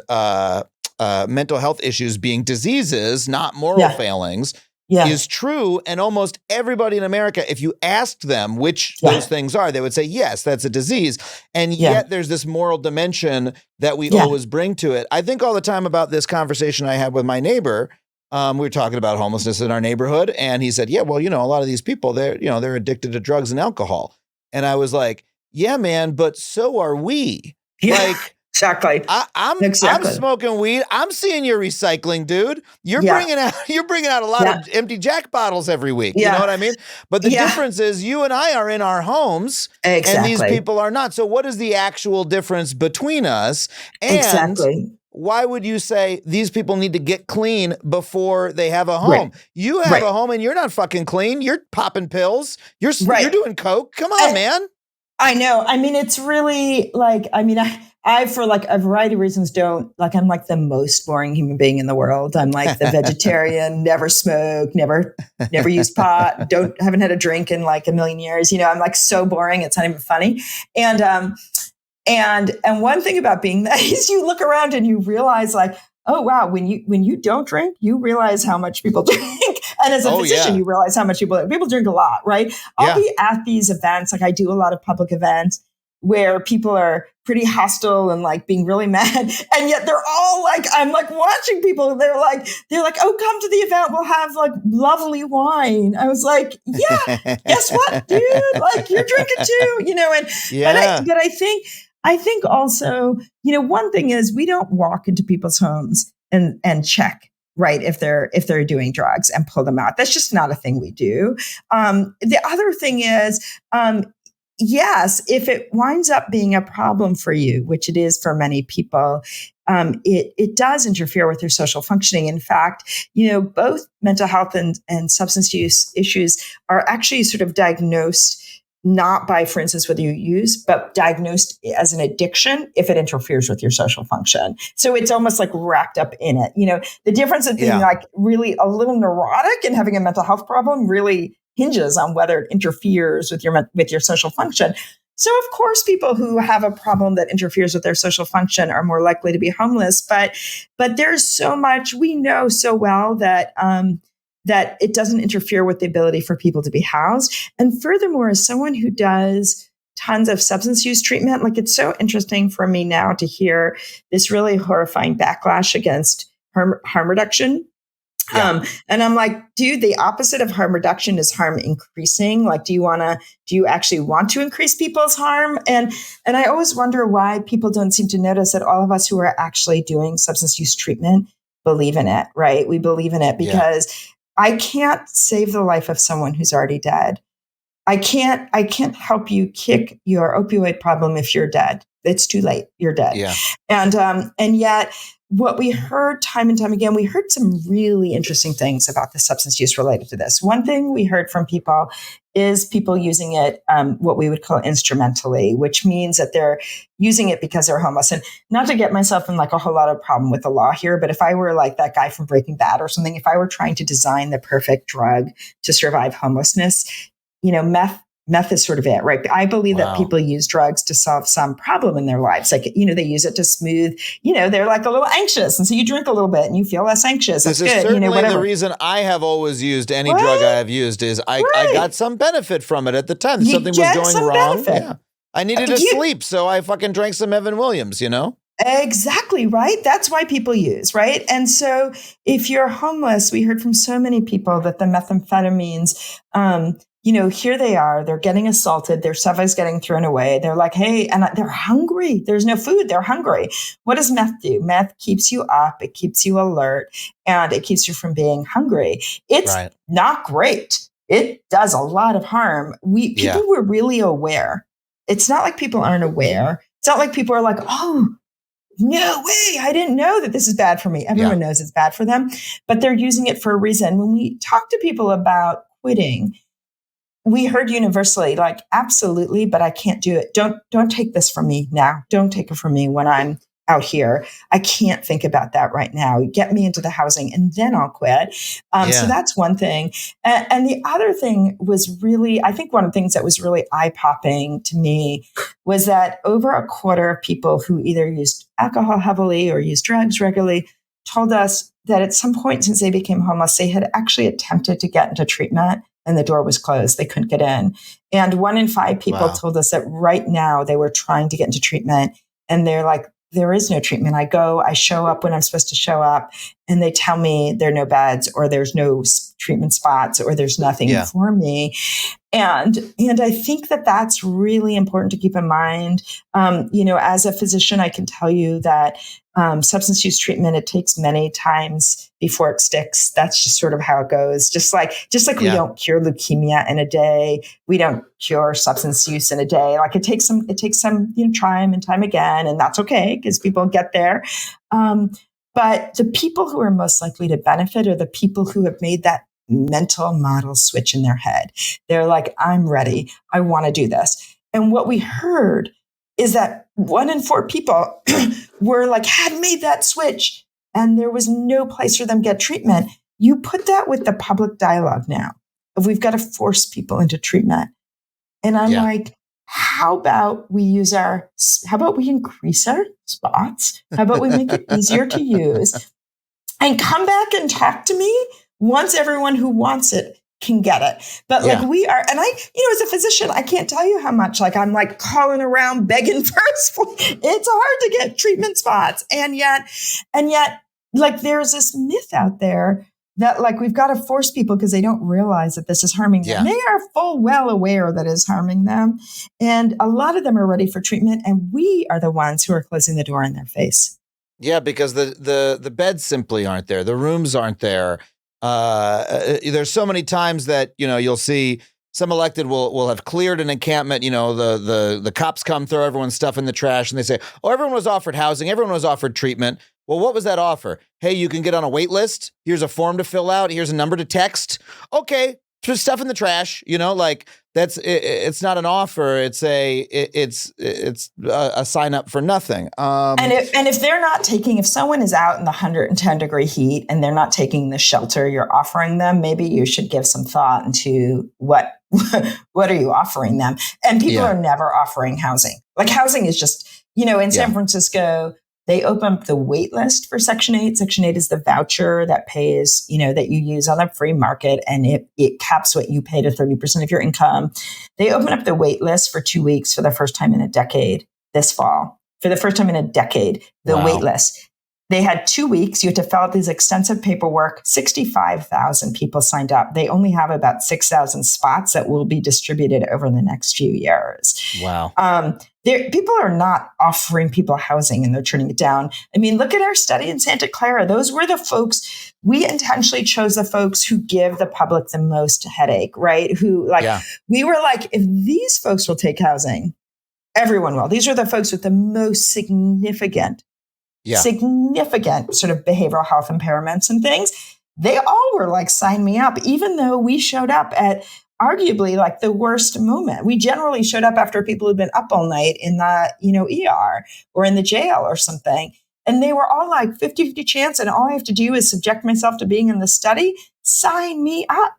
mental health issues being diseases, not moral failings, is true. And almost everybody in America, if you asked them which those things are, they would say, yes, that's a disease. And yet there's this moral dimension that we always bring to it. I think all the time about this conversation I had with my neighbor. We were talking about homelessness in our neighborhood. And he said, a lot of these people, they're addicted to drugs and alcohol. And I was like, yeah, man, but so are we. Exactly. I'm smoking weed. I'm seeing your recycling, dude. You're bringing out a lot of empty Jack bottles every week. You know what I mean? But the difference is you and I are in our homes and these people are not. So what is the actual difference between us? And why would you say these people need to get clean before they have a home? Right. You have a home and you're not fucking clean. You're popping pills. You're doing coke. Come on, man. I know. I mean, it's really like, I, for like a variety of reasons, I'm like the most boring human being in the world. I'm like the vegetarian, never smoke, never used pot, haven't had a drink in like a million years. I'm like so boring. It's not even funny. And one thing about being that is you look around and you realize like, oh, wow, when you don't drink, you realize how much people drink. And as a physician, you realize how much people drink a lot, right? I'll be at these events. Like I do a lot of public events where people are pretty hostile and like being really mad. And yet they're all like, I'm like watching people. They're like, oh, come to the event. We'll have like lovely wine. I was like, yeah, guess what, dude? Like you're drinking too, but I think also, one thing is we don't walk into people's homes and check, right, if they're doing drugs and pull them out. That's just not a thing we do. The other thing is, yes, if it winds up being a problem for you, which it is for many people, it does interfere with your social functioning. In fact, both mental health and substance use issues are actually sort of diagnosed not by, for instance, whether you use, but diagnosed as an addiction if it interferes with your social function. So it's almost like wrapped up in it. The difference of being like really a little neurotic and having a mental health problem really hinges on whether it interferes with your social function. So of course, people who have a problem that interferes with their social function are more likely to be homeless. But there's so much we know so well that that it doesn't interfere with the ability for people to be housed. And furthermore, as someone who does tons of substance use treatment, like it's so interesting for me now to hear this really horrifying backlash against harm reduction. Yeah. And I'm like, dude, the opposite of harm reduction is harm increasing. Like, do you actually want to increase people's harm? And I always wonder why people don't seem to notice that all of us who are actually doing substance use treatment believe in it, right? We believe in it because I can't save the life of someone who's already dead. I can't help you kick your opioid problem if you're dead. It's too late. You're dead. Yeah. And yet what we heard time and time again, we heard some really interesting things about the substance use related to this. One thing we heard from people is people using it, what we would call instrumentally, which means that they're using it because they're homeless. And not to get myself in like a whole lot of problem with the law here, but if I were like that guy from Breaking Bad or something, if I were trying to design the perfect drug to survive homelessness, meth is sort of it, right? I believe that people use drugs to solve some problem in their lives. Like, they use it to smooth, they're like a little anxious. And so you drink a little bit and you feel less anxious. This That's is good. certainly the reason I have always used any drug I have used is I got some benefit from it at the time. Something was going wrong. Yeah. I needed to sleep. So I fucking drank some Evan Williams, Exactly, right? That's why people use, right? And so if you're homeless, we heard from so many people that the methamphetamines, here they are, they're getting assaulted, their stuff is getting thrown away. They're like, hey, and they're hungry. There's no food. They're hungry. What does meth do? Meth keeps you up. It keeps you alert and it keeps you from being hungry. It's not great. It does a lot of harm. People were really aware. It's not like people aren't aware. It's not like people are like, oh, no way. I didn't know that this is bad for me. Everyone knows it's bad for them, but they're using it for a reason. When we talk to people about quitting, we heard universally, like, absolutely, but I can't do it. Don't take this from me now. Don't take it from me when I'm out here. I can't think about that right now. Get me into the housing and then I'll quit. So that's one thing. And the other thing was really, I think one of the things that was really eye-popping to me was that over a quarter of people who either used alcohol heavily or used drugs regularly told us that at some point since they became homeless, they had actually attempted to get into treatment and the door was closed. They couldn't get in. And 1 in 5 people told us that right now they were trying to get into treatment and they're like, there is no treatment. I show up when I'm supposed to show up and they tell me there are no beds or there's no treatment spots or there's nothing for me. And I think that that's really important to keep in mind. As a physician, I can tell you that substance use treatment, it takes many times before it sticks. That's just sort of how it goes. Just like we don't cure leukemia in a day, we don't cure substance use in a day. Like it takes some time and time again, and that's okay because people get there. But the people who are most likely to benefit are the people who have made that mental model switch in their head. They're like, I'm ready. I want to do this. And what we heard is that 1 in 4 people were like, had made that switch and there was no place for them to get treatment. You put that with the public dialogue now of we've got to force people into treatment. And I'm like, how about we increase our spots? How about we make it easier to use and come back and talk to me once everyone who wants it can get it. But like we are, and I, as a physician, I can't tell you how much like I'm like calling around begging for it's hard to get treatment spots. And yet like there's this myth out there that like we've got to force people because they don't realize that this is harming them. They are full well aware that it's harming them. And a lot of them are ready for treatment. And we are the ones who are closing the door in their face. Yeah, because the beds simply aren't there. The rooms aren't there. There's so many times that, you'll see some elected will have cleared an encampment. The cops come, throw everyone's stuff in the trash and they say, oh, everyone was offered housing. Everyone was offered treatment. Well, what was that offer? Hey, you can get on a wait list. Here's a form to fill out. Here's a number to text. Okay. Just stuff in the trash, that's it's not an offer. It's a sign up for nothing. And if someone is out in the 110 degree heat and they're not taking the shelter you're offering them, maybe you should give some thought into what are you offering them? And people are never offering housing. Like housing is just, in San Francisco, They open up the wait list for Section 8. Section 8 is the voucher that pays, that you use on the free market, and it caps what you pay to 30% of your income. They open up the wait list for 2 weeks for the first time in a decade this fall. For the first time in a decade, the wait list. They had 2 weeks. You had to fill out these extensive paperwork. 65,000 people signed up. They only have about 6,000 spots that will be distributed over the next few years. Wow. People are not offering people housing and they're turning it down. I mean, look at our study in Santa Clara. Those were the folks, we intentionally chose the folks who give the public the most headache, right? We were like, if these folks will take housing, everyone will. These are the folks with the most significant sort of behavioral health impairments and things. They all were like, sign me up, even though we showed up at arguably like the worst moment. We generally showed up after people who'd been up all night in the, ER or in the jail or something. And they were all like 50-50 chance. And all I have to do is subject myself to being in the study. Sign me up.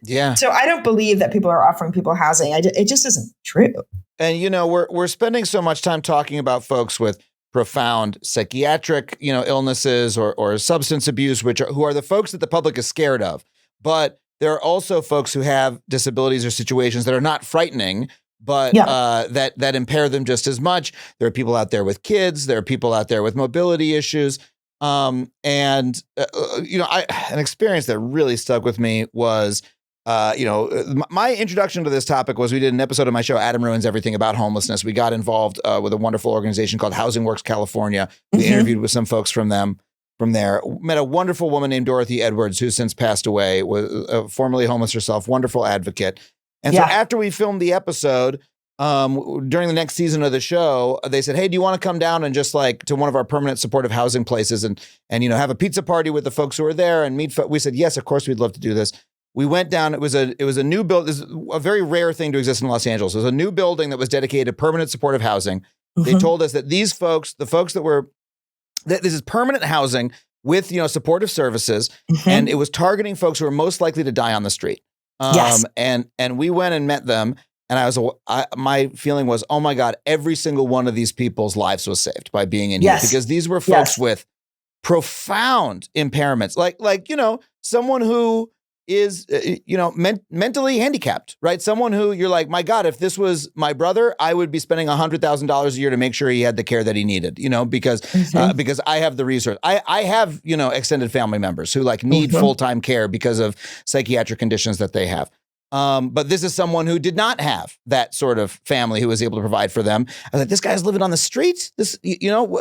Yeah. So I don't believe that people are offering people housing. It just isn't true. And, we're spending so much time talking about folks with profound psychiatric, illnesses or substance abuse, who are the folks that the public is scared of. But there are also folks who have disabilities or situations that are not frightening, but that impair them just as much. There are people out there with kids. There are people out there with mobility issues. An experience that really stuck with me was, my introduction to this topic was we did an episode of my show, Adam Ruins Everything, about homelessness. We got involved with a wonderful organization called Housing Works California. We interviewed with some folks from there. Met a wonderful woman named Dorothy Edwards, who since passed away, was formerly homeless herself, wonderful advocate. And so after we filmed the episode, during the next season of the show, they said, hey, do you want to come down and just like to one of our permanent supportive housing places and have a pizza party with the folks who are there and meet? We said, yes, of course, we'd love to do this. We went down. It was a new build. This is a very rare thing to exist in Los Angeles. It was a new building that was dedicated to permanent supportive housing. They told us that these folks, the folks that this is permanent housing with, supportive services, and it was targeting folks who are most likely to die on the street. And we went and met them, and my feeling was, oh my God, every single one of these people's lives was saved by being in here, because these were folks with profound impairments, like someone who is, mentally handicapped, right? Someone who you're like, my God, if this was my brother, I would be spending $100,000 a year to make sure he had the care that he needed, because I have the resource. I have, extended family members who need full-time care because of psychiatric conditions that they have. But this is someone who did not have that sort of family who was able to provide for them. I was like, this guy's living on the street. This,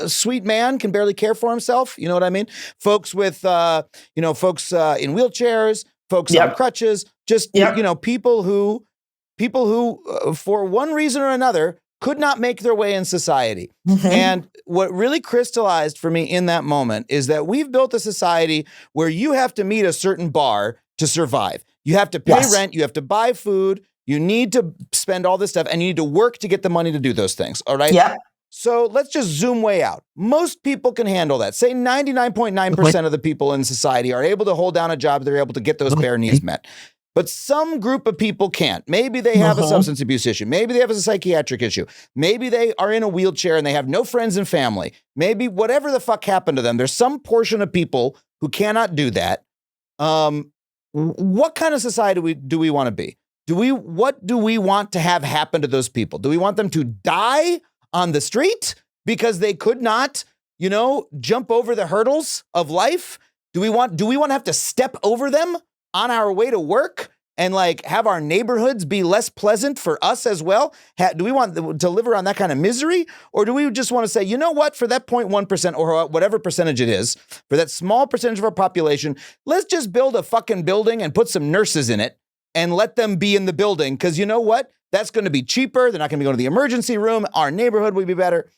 sweet man can barely care for himself. You know what I mean? Folks with, folks in wheelchairs, folks on crutches, just, people who, for one reason or another, could not make their way in society. And what really crystallized for me in that moment is that we've built a society where you have to meet a certain bar to survive. You have to pay rent, you have to buy food, you need to spend all this stuff, and you need to work to get the money to do those things, all right? Yeah. So let's just zoom way out. Most people can handle that. Say 99.9% of the people in society are able to hold down a job. They're able to get those bare needs met. But some group of people can't. Maybe they have a substance abuse issue. Maybe they have a psychiatric issue. Maybe they are in a wheelchair and they have no friends and family. Maybe whatever the fuck happened to them, there's some portion of people who cannot do that. What kind of society do we want to be? What do we want to have happen to those people? Do we want them to die on the street because they could not, jump over the hurdles of life? Do we want to have to step over them on our way to work and have our neighborhoods be less pleasant for us as well? Do we want to live around that kind of misery? Or do we just want to say, you know what, for that 0.1% or whatever percentage it is, for that small percentage of our population, let's just build a fucking building and put some nurses in it and let them be in the building. Because you know what? That's going to be cheaper. They're not going to be going to the emergency room. Our neighborhood will be better.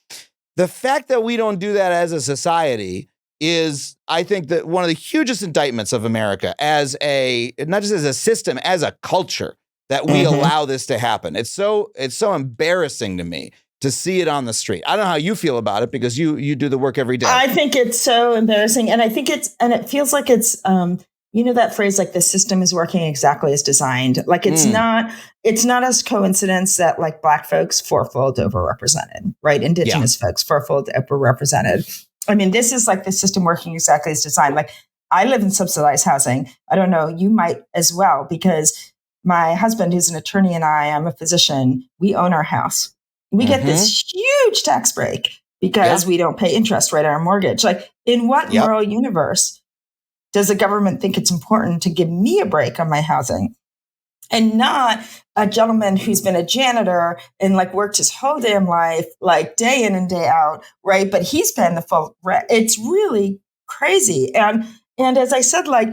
The fact that we don't do that as a society is, I think, that one of the hugest indictments of America as not just as a system, as a culture, that we allow this to happen. It's so embarrassing to me to see it on the street. I don't know how you feel about it, because you do the work every day. I think it's so embarrassing. And I think it feels like it's, you know that phrase, like the system is working exactly as designed. Like it's not as coincidence that like Black folks fourfold overrepresented, right? Indigenous folks fourfold overrepresented. I mean, this is like the system working exactly as designed. Like I live in subsidized housing. I don't know, you might as well, because my husband, who's an attorney, and I'm a physician, we own our house. We get this huge tax break because we don't pay interest right on our mortgage. Like, in what moral universe does the government think it's important to give me a break on my housing and not a gentleman who's been a janitor and like worked his whole damn life, like day in and day out, right? But he's paying the full rent. It's really crazy. And as I said, like,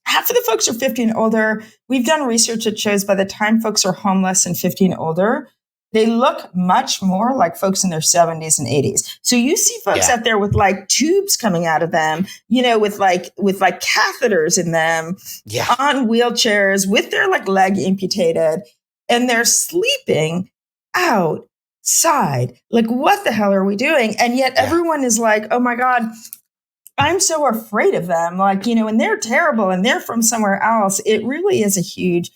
half of the folks are 50 and older. We've done research that shows by the time folks are homeless and 50 and older, they look much more like folks in their 70s and 80s. So you see folks out there with like tubes coming out of them, you know, with like catheters in them, on wheelchairs, with their like leg amputated, and they're sleeping outside. Like, what the hell are we doing? And yet everyone is like, oh my God, I'm so afraid of them. Like, you know, and they're terrible and they're from somewhere else. It really is a huge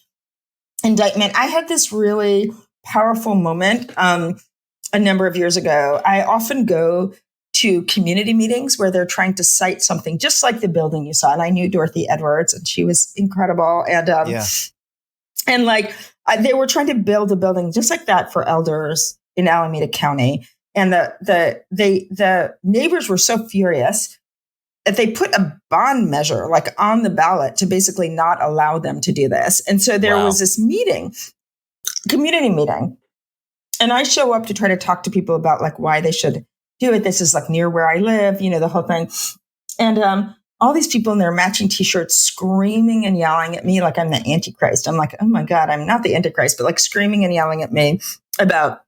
indictment. I had this really powerful moment a number of years ago. I often go to community meetings where they're trying to cite something just like the building you saw. And I knew Dorothy Edwards, and she was incredible. And and like they were trying to build a building just like that for elders in Alameda County. And the neighbors were so furious that they put a bond measure like on the ballot to basically not allow them to do this. And so there was this meeting, community meeting, and I show up to try to talk to people about like why they should do it. This is like near where I live, you know, the whole thing. And all these people in their matching t-shirts screaming and yelling at me like I'm the Antichrist. I'm like, oh my God, I'm not the Antichrist, but like screaming and yelling at me about,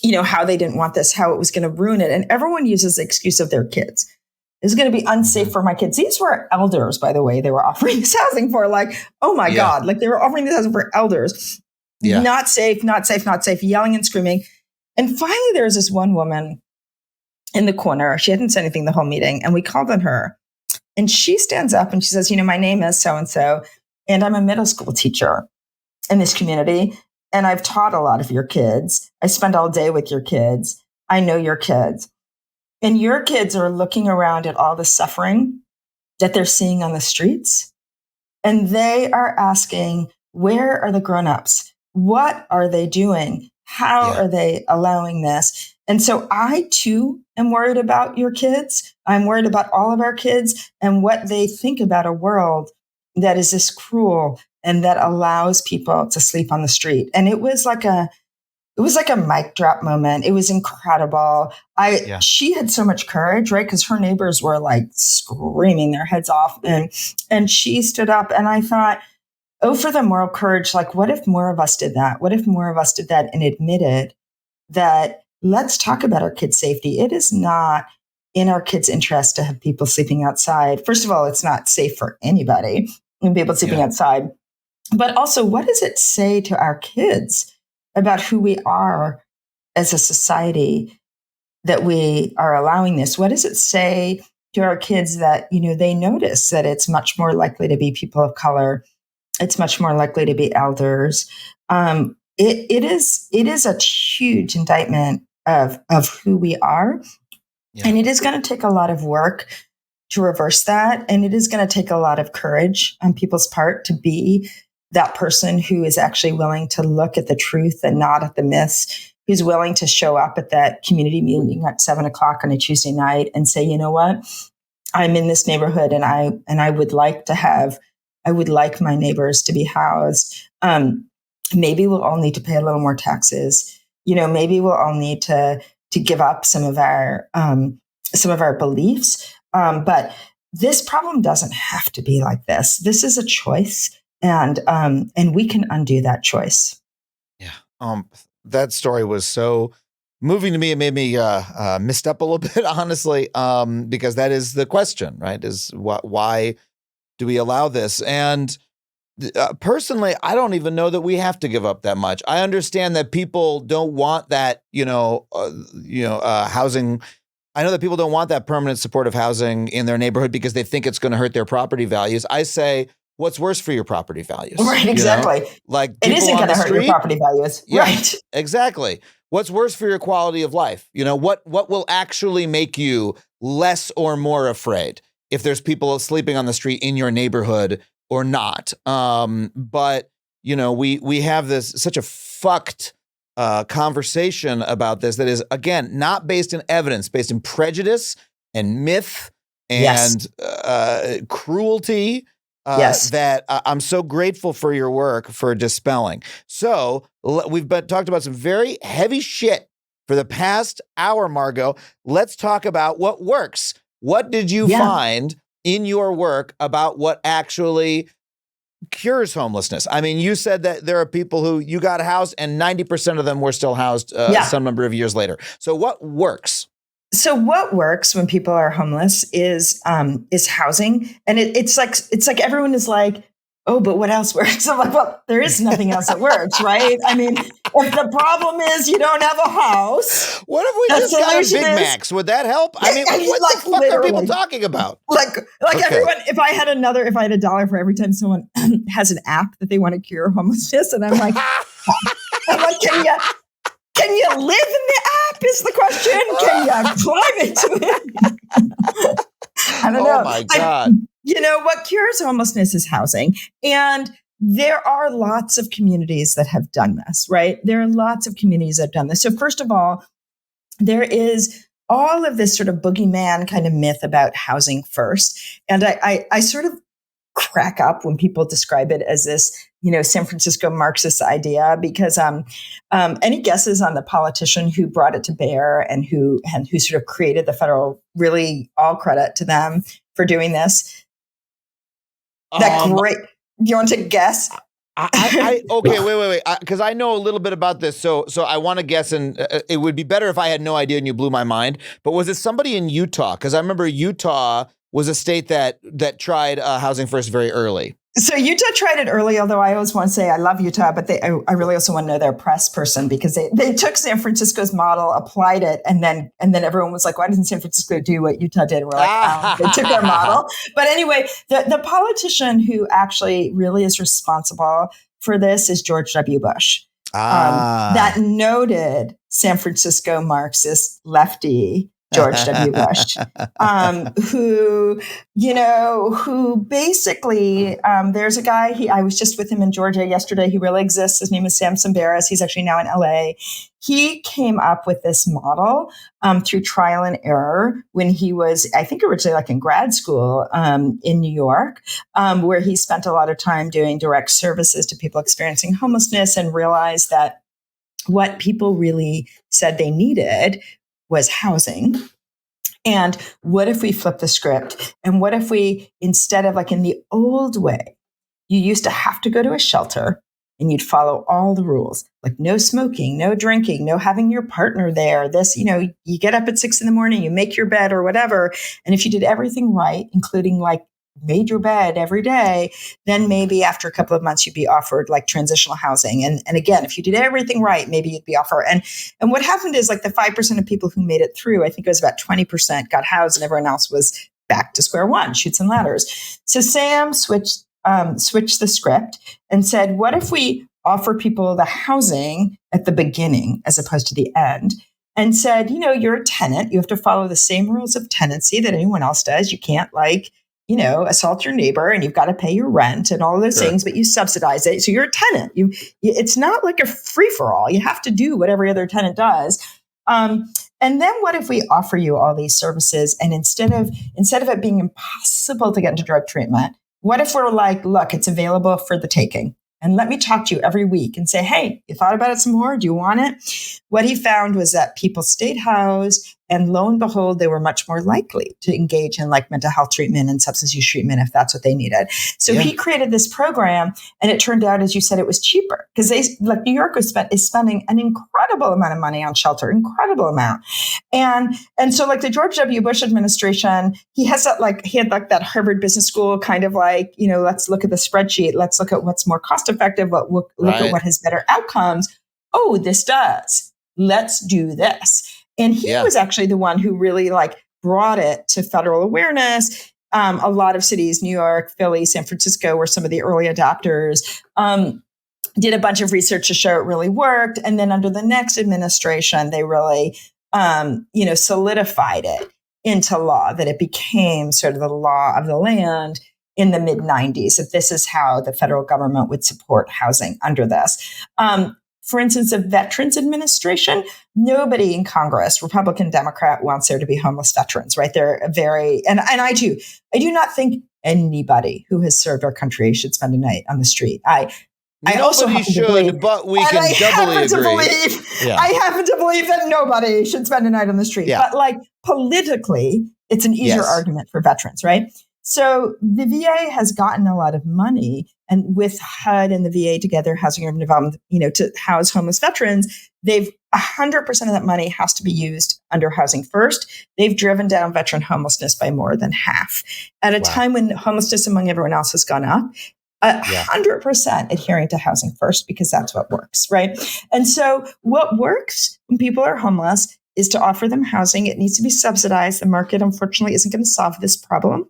you know, how they didn't want this, how it was going to ruin it. And everyone uses the excuse of their kids. It's going to be unsafe for my kids. These were elders, by the way, they were offering this housing for. Like, oh my God, like they were offering this housing for elders. Not safe, not safe, not safe, yelling and screaming. And finally, there was this one woman in the corner. She hadn't said anything the whole meeting. And we called on her. And she stands up and she says, you know, my name is so-and-so, and I'm a middle school teacher in this community. And I've taught a lot of your kids. I spend all day with your kids. I know your kids. And your kids are looking around at all the suffering that they're seeing on the streets. And they are asking, where are the grown-ups? What are they doing? How are they allowing this? And so I, too, am worried about your kids. I'm worried about all of our kids and what they think about a world that is this cruel and that allows people to sleep on the street. And it was like a mic drop moment. It was incredible. She had so much courage, right? Because her neighbors were like screaming their heads off. And she stood up, and I thought, oh, for the moral courage, like, what if more of us did that? What if more of us did that and admitted that let's talk about our kids' safety? It is not in our kids' interest to have people sleeping outside. First of all, it's not safe for anybody and people sleeping outside. But also, what does it say to our kids about who we are as a society that we are allowing this? What does it say to our kids that, you know, they notice that it's much more likely to be people of color? It's much more likely to be elders. It is a huge indictment of who we are. And it is going to take a lot of work to reverse that. And it is going to take a lot of courage on people's part to be that person who is actually willing to look at the truth and not at the myths, who's willing to show up at that community meeting at 7:00 on a Tuesday night and say, you know what, I'm in this neighborhood and I would like my neighbors to be housed. Maybe we'll all need to pay a little more taxes. You know, maybe we'll all need to give up some of our beliefs. But this problem doesn't have to be like this. This is a choice. And we can undo that choice. Yeah. That story was so moving to me. It made me misstep a little bit, honestly, because that is the question, right? Is why do we allow this? And personally, I don't even know that we have to give up that much. I understand that people don't want that, housing I know that people don't want that permanent supportive housing in their neighborhood because they think it's going to hurt their property values. I say, what's worse for your property values? Right, exactly. You know? Like it isn't going to hurt your property values. Yeah, right. Exactly. What's worse for your quality of life? You know, what will actually make you less or more afraid if there's people sleeping on the street in your neighborhood or not? But, you know, we have such a fucked conversation about this that is, again, not based in evidence, based in prejudice and myth and cruelty. That I'm so grateful for your work for dispelling. So we've talked about some very heavy shit for the past hour, Margot. Let's talk about what works. What did you find in your work about what actually cures homelessness? I mean, you said that there are people who you got housed and 90% of them were still housed some number of years later. So what works? So what works when people are homeless is housing. And it's like everyone is like, oh, but what else works? I'm like, well, there is nothing else that works, right? I mean, if the problem is you don't have a house. What if we just got Big Macs? Would that help? I mean, what the fuck are people talking about? Like everyone, if I had $1 for every time someone has an app that they want to cure homelessness, and I'm like, can you live in the app is the question. Can you climb into it? I don't know. Oh my God. You know, what cures homelessness is housing. And there are lots of communities that have done this, right? There are lots of communities that have done this. So first of all, there is all of this sort of boogeyman kind of myth about housing first. And I sort of crack up when people describe it as this, you know, San Francisco Marxist idea, because any guesses on the politician who brought it to bear and who sort of created the federal, really all credit to them for doing this. That great. Do you want to guess? Okay, wait. Because I know a little bit about this. So I want to guess, and it would be better if I had no idea and you blew my mind. But was it somebody in Utah? Because I remember Utah was a state that tried housing first very early. So Utah tried it early, although I always want to say I love Utah, but I really also want to know their press person, because they took San Francisco's model, applied it, and then everyone was like, why doesn't San Francisco do what Utah did? And we're like, they took our model. But anyway, the politician who actually really is responsible for this is George W. Bush. That noted San Francisco Marxist lefty George W. Bush, who basically, there's a guy, I was just with him in Georgia yesterday. He really exists. His name is Sam Sambaras. He's actually now in LA. He came up with this model through trial and error when he was, I think originally like in grad school in New York, where he spent a lot of time doing direct services to people experiencing homelessness, and realized that what people really said they needed was housing. And what if we flip the script? And what if we, instead of like in the old way, you used to have to go to a shelter and you'd follow all the rules, like no smoking, no drinking, no having your partner there. This, you get up at 6 a.m, you make your bed or whatever. And if you did everything right, including like made your bed every day, then maybe after a couple of months, you'd be offered like transitional housing. And again, if you did everything right, maybe you'd be offered. And what happened is like the 5% of people who made it through, I think it was about 20% got housed, and everyone else was back to square one, chutes and ladders. So Sam switched the script and said, what if we offer people the housing at the beginning as opposed to the end? And said, you're a tenant. You have to follow the same rules of tenancy that anyone else does. You can't assault your neighbor, and you've got to pay your rent and all of those things, but you subsidize it. So you're a tenant. It's not like a free for all. You have to do what every other tenant does. And then what if we offer you all these services, and instead of it being impossible to get into drug treatment, what if we're like, look, it's available for the taking? And let me talk to you every week and say, hey, you thought about it some more? Do you want it? What he found was that people stayed housed, and lo and behold, they were much more likely to engage in like mental health treatment and substance use treatment if that's what they needed. So he created this program, and it turned out, as you said, it was cheaper, because New York is spending an incredible amount of money on shelter, incredible amount. And so like the George W. Bush administration, he had that Harvard Business School kind of like, let's look at the spreadsheet. Let's look at what's more cost effective. Look at what has better outcomes. Oh, this does. Let's do this. And he was actually the one who really like brought it to federal awareness. A lot of cities, New York, Philly, San Francisco, were some of the early adopters. Did a bunch of research to show it really worked. And then under the next administration, they really, solidified it into law, that it became sort of the law of the land in the mid-90s, that this is how the federal government would support housing under this. For instance, the Veterans Administration, nobody in Congress, Republican, Democrat, wants there to be homeless veterans, right? They're and I do not think anybody who has served our country should spend a night on the street. I also happen to believe, but we can doubly agree. I happen to believe that nobody should spend a night on the street. Yeah. But like politically, it's an easier argument for veterans, right? So the VA has gotten a lot of money, and with HUD and the VA together, Housing and Urban Development, to house homeless veterans, 100% of that money has to be used under Housing First. They've driven down veteran homelessness by more than half at a time when homelessness among everyone else has gone up. 100% adhering to Housing First, because that's what works, right? And so what works when people are homeless is to offer them housing. It needs to be subsidized. The market, unfortunately, isn't going to solve this problem.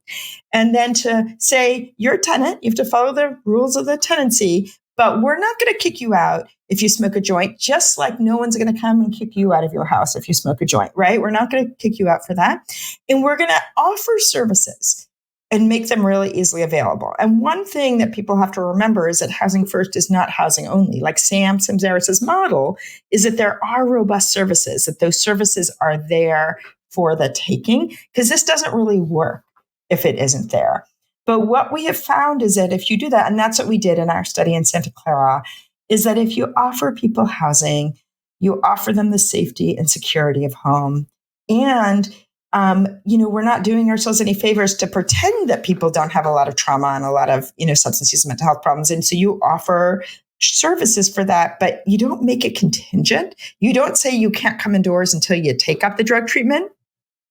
And then to say, you're a tenant, you have to follow the rules of the tenancy, but we're not going to kick you out if you smoke a joint, just like no one's going to come and kick you out of your house if you smoke a joint, right? We're not going to kick you out for that. And we're going to offer services and make them really easily available. And one thing that people have to remember is that Housing First is not housing only. Like Sam Samzaris's model is that there are robust services, that those services are there for the taking, because this doesn't really work if it isn't there. But what we have found is that if you do that, and that's what we did in our study in Santa Clara, is that if you offer people housing, you offer them the safety and security of home. And we're not doing ourselves any favors to pretend that people don't have a lot of trauma and a lot of, substance use and mental health problems. And so you offer services for that, but you don't make it contingent. You don't say you can't come indoors until you take up the drug treatment.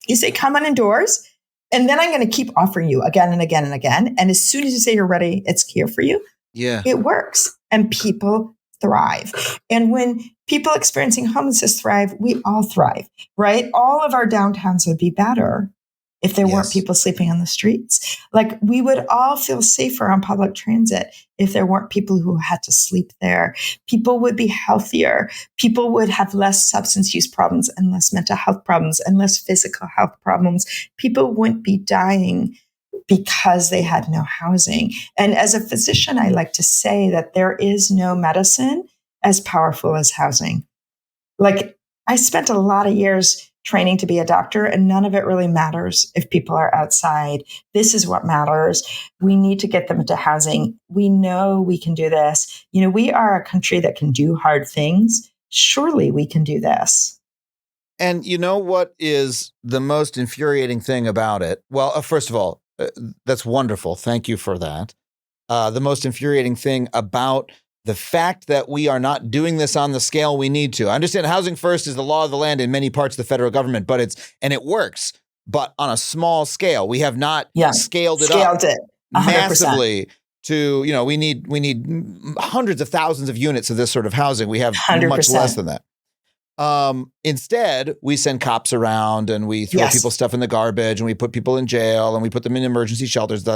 You say, come on indoors, and then I'm going to keep offering you again and again and again. And as soon as you say you're ready, it's here for you. Yeah, it works, and people thrive. And when people experiencing homelessness thrive, we all thrive, right? All of our downtowns would be better if there weren't people sleeping on the streets. Like, we would all feel safer on public transit if there weren't people who had to sleep there. People would be healthier. People would have less substance use problems and less mental health problems and less physical health problems. People wouldn't be dying because they had no housing. And as a physician, I like to say that there is no medicine as powerful as housing. Like, I spent a lot of years training to be a doctor, and none of it really matters if people are outside. This is what matters. We need to get them into housing. We know we can do this. We are a country that can do hard things. Surely we can do this. And you know what is the most infuriating thing about it? Well, first of all, that's wonderful. Thank you for that. The most infuriating thing about the fact that we are not doing this on the scale we need to. I understand Housing First is the law of the land in many parts of the federal government, but it works, but on a small scale. We have not scaled it up 100%. Massively to, we need hundreds of thousands of units of this sort of housing. We have 100%. Much less than that. Instead, we send cops around and we throw people's stuff in the garbage and we put people in jail and we put them in emergency shelters,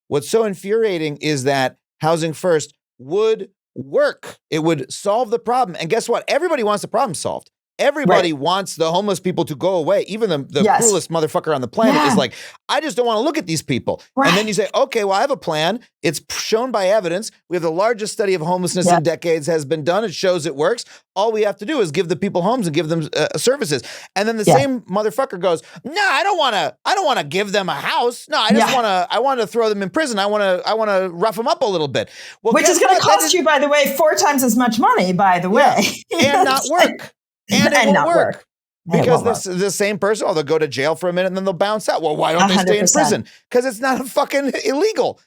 What's so infuriating is that Housing First would work. It would solve the problem. And guess what? Everybody wants the problem solved. Everybody wants the homeless people to go away. Even the cruelest motherfucker on the planet is like, I just don't want to look at these people. Right. And then you say, okay, well, I have a plan. It's shown by evidence. We have the largest study of homelessness in decades has been done. It shows it works. All we have to do is give the people homes and give them services. And then the same motherfucker goes, no, I don't want to give them a house. No, I want to throw them in prison. I want to rough them up a little bit. Well, which is going to cost you, by the way, 4 times as much money, by the way. And not work. And it won't work. Because the same person, they'll go to jail for a minute and then they'll bounce out. Well, why don't they stay in prison? Because it's not fucking illegal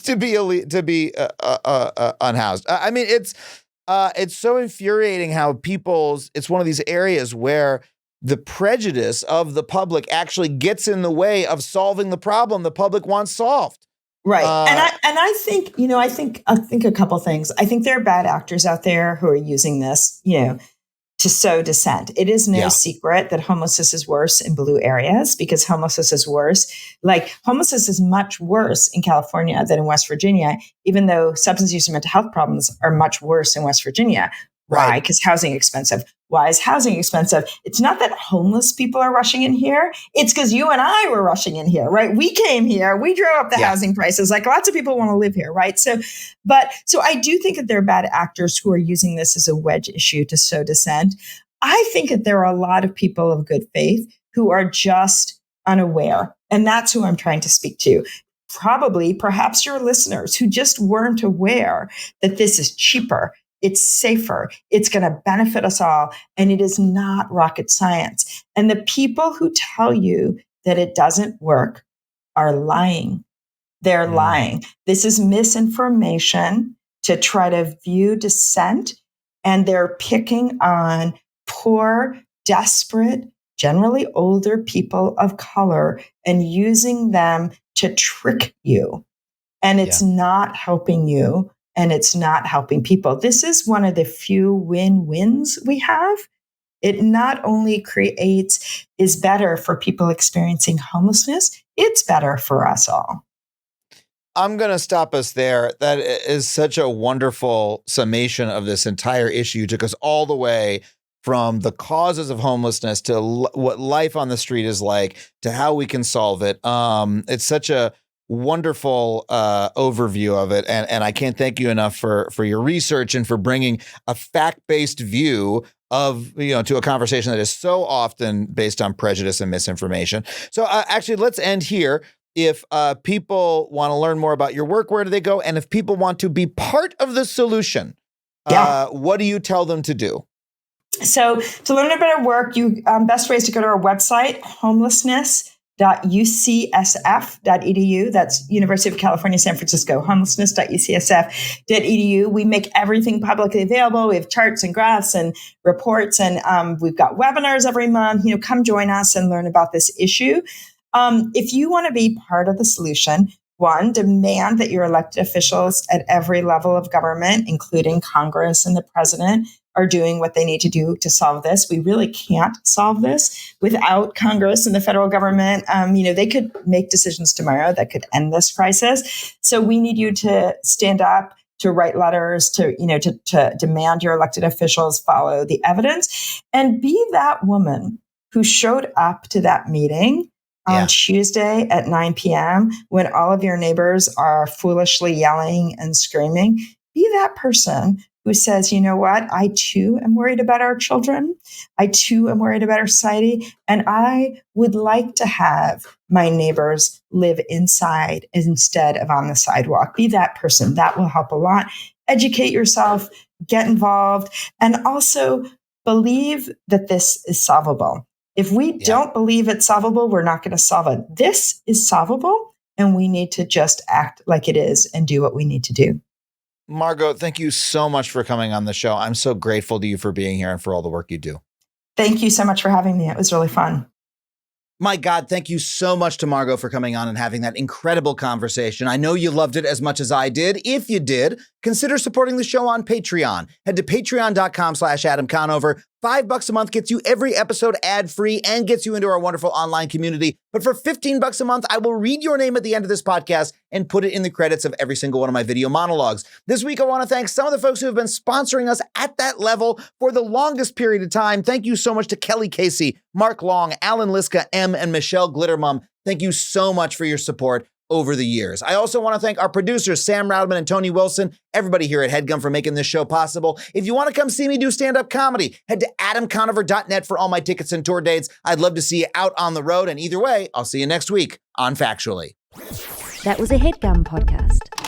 to be unhoused. I mean, it's so infuriating how it's one of these areas where the prejudice of the public actually gets in the way of solving the problem the public wants solved. Right. And I think, I think a couple things. I think there are bad actors out there who are using this, to sow dissent. It is no secret that homelessness is worse in blue areas because homelessness is worse. Like homelessness is much worse in California than in West Virginia, even though substance use and mental health problems are much worse in West Virginia. Why? Because housing is expensive. Why is housing expensive? It's not that homeless people are rushing in here. It's because you and I were rushing in here, right? We came here. We drove up the housing prices. Like lots of people want to live here, right? So I do think that there are bad actors who are using this as a wedge issue to sow dissent. I think that there are a lot of people of good faith who are just unaware. And that's who I'm trying to speak to. Perhaps your listeners who just weren't aware that this is cheaper. It's safer. It's going to benefit us all. And it is not rocket science. And the people who tell you that it doesn't work are lying. They're lying. This is misinformation to try to view dissent. And they're picking on poor, desperate, generally older people of color and using them to trick you. And it's not helping you. And it's not helping people. This is one of the few win-wins we have. It not only is better for people experiencing homelessness, it's better for us all. I'm going to stop us there. That is such a wonderful summation of this entire issue. Took us all the way from the causes of homelessness to what life on the street is like to how we can solve it. It's such a wonderful overview of it. And I can't thank you enough for your research and for bringing a fact-based view of, to a conversation that is so often based on prejudice and misinformation. So actually, let's end here. If people want to learn more about your work, where do they go? And if people want to be part of the solution, what do you tell them to do? So to learn about our work, best way is to go to our website, homelessness.ucsf.edu. That's University of California, San Francisco, homelessness.ucsf.edu. We make everything publicly available. We have charts and graphs and reports, and we've got webinars every month. Come join us and learn about this issue. If you want to be part of the solution, one, demand that your elected officials at every level of government, including Congress and the president, are doing what they need to do to solve this. We really can't solve this without Congress and the federal government. They could make decisions tomorrow that could end this crisis. So we need you to stand up, to write letters, to demand your elected officials follow the evidence, and be that woman who showed up to that meeting on Tuesday at 9 p.m. when all of your neighbors are foolishly yelling and screaming. Be that person who says, you know what, I too am worried about our children. I too am worried about our society. And I would like to have my neighbors live inside instead of on the sidewalk. Be that person. That will help a lot. Educate yourself, get involved, and also believe that this is solvable. If we don't believe it's solvable, we're not going to solve it. This is solvable, and we need to just act like it is and do what we need to do. Margot, thank you so much for coming on the show. I'm so grateful to you for being here and for all the work you do. Thank you so much for having me. It was really fun. My God, thank you so much to Margot for coming on and having that incredible conversation. I know you loved it as much as I did. If you did, consider supporting the show on Patreon. Head to patreon.com/Adam Conover. $5 a month gets you every episode ad-free and gets you into our wonderful online community. But for $15 a month, I will read your name at the end of this podcast and put it in the credits of every single one of my video monologues. This week, I want to thank some of the folks who have been sponsoring us at that level for the longest period of time. Thank you so much to Kelly Casey, Mark Long, Alan Liska, M, and Michelle Glittermum. Thank you so much for your support over the years. I also want to thank our producers, Sam Roudman and Tony Wilson, everybody here at HeadGum for making this show possible. If you want to come see me do stand-up comedy, head to adamconover.net for all my tickets and tour dates. I'd love to see you out on the road. And either way, I'll see you next week on Factually. That was a HeadGum podcast.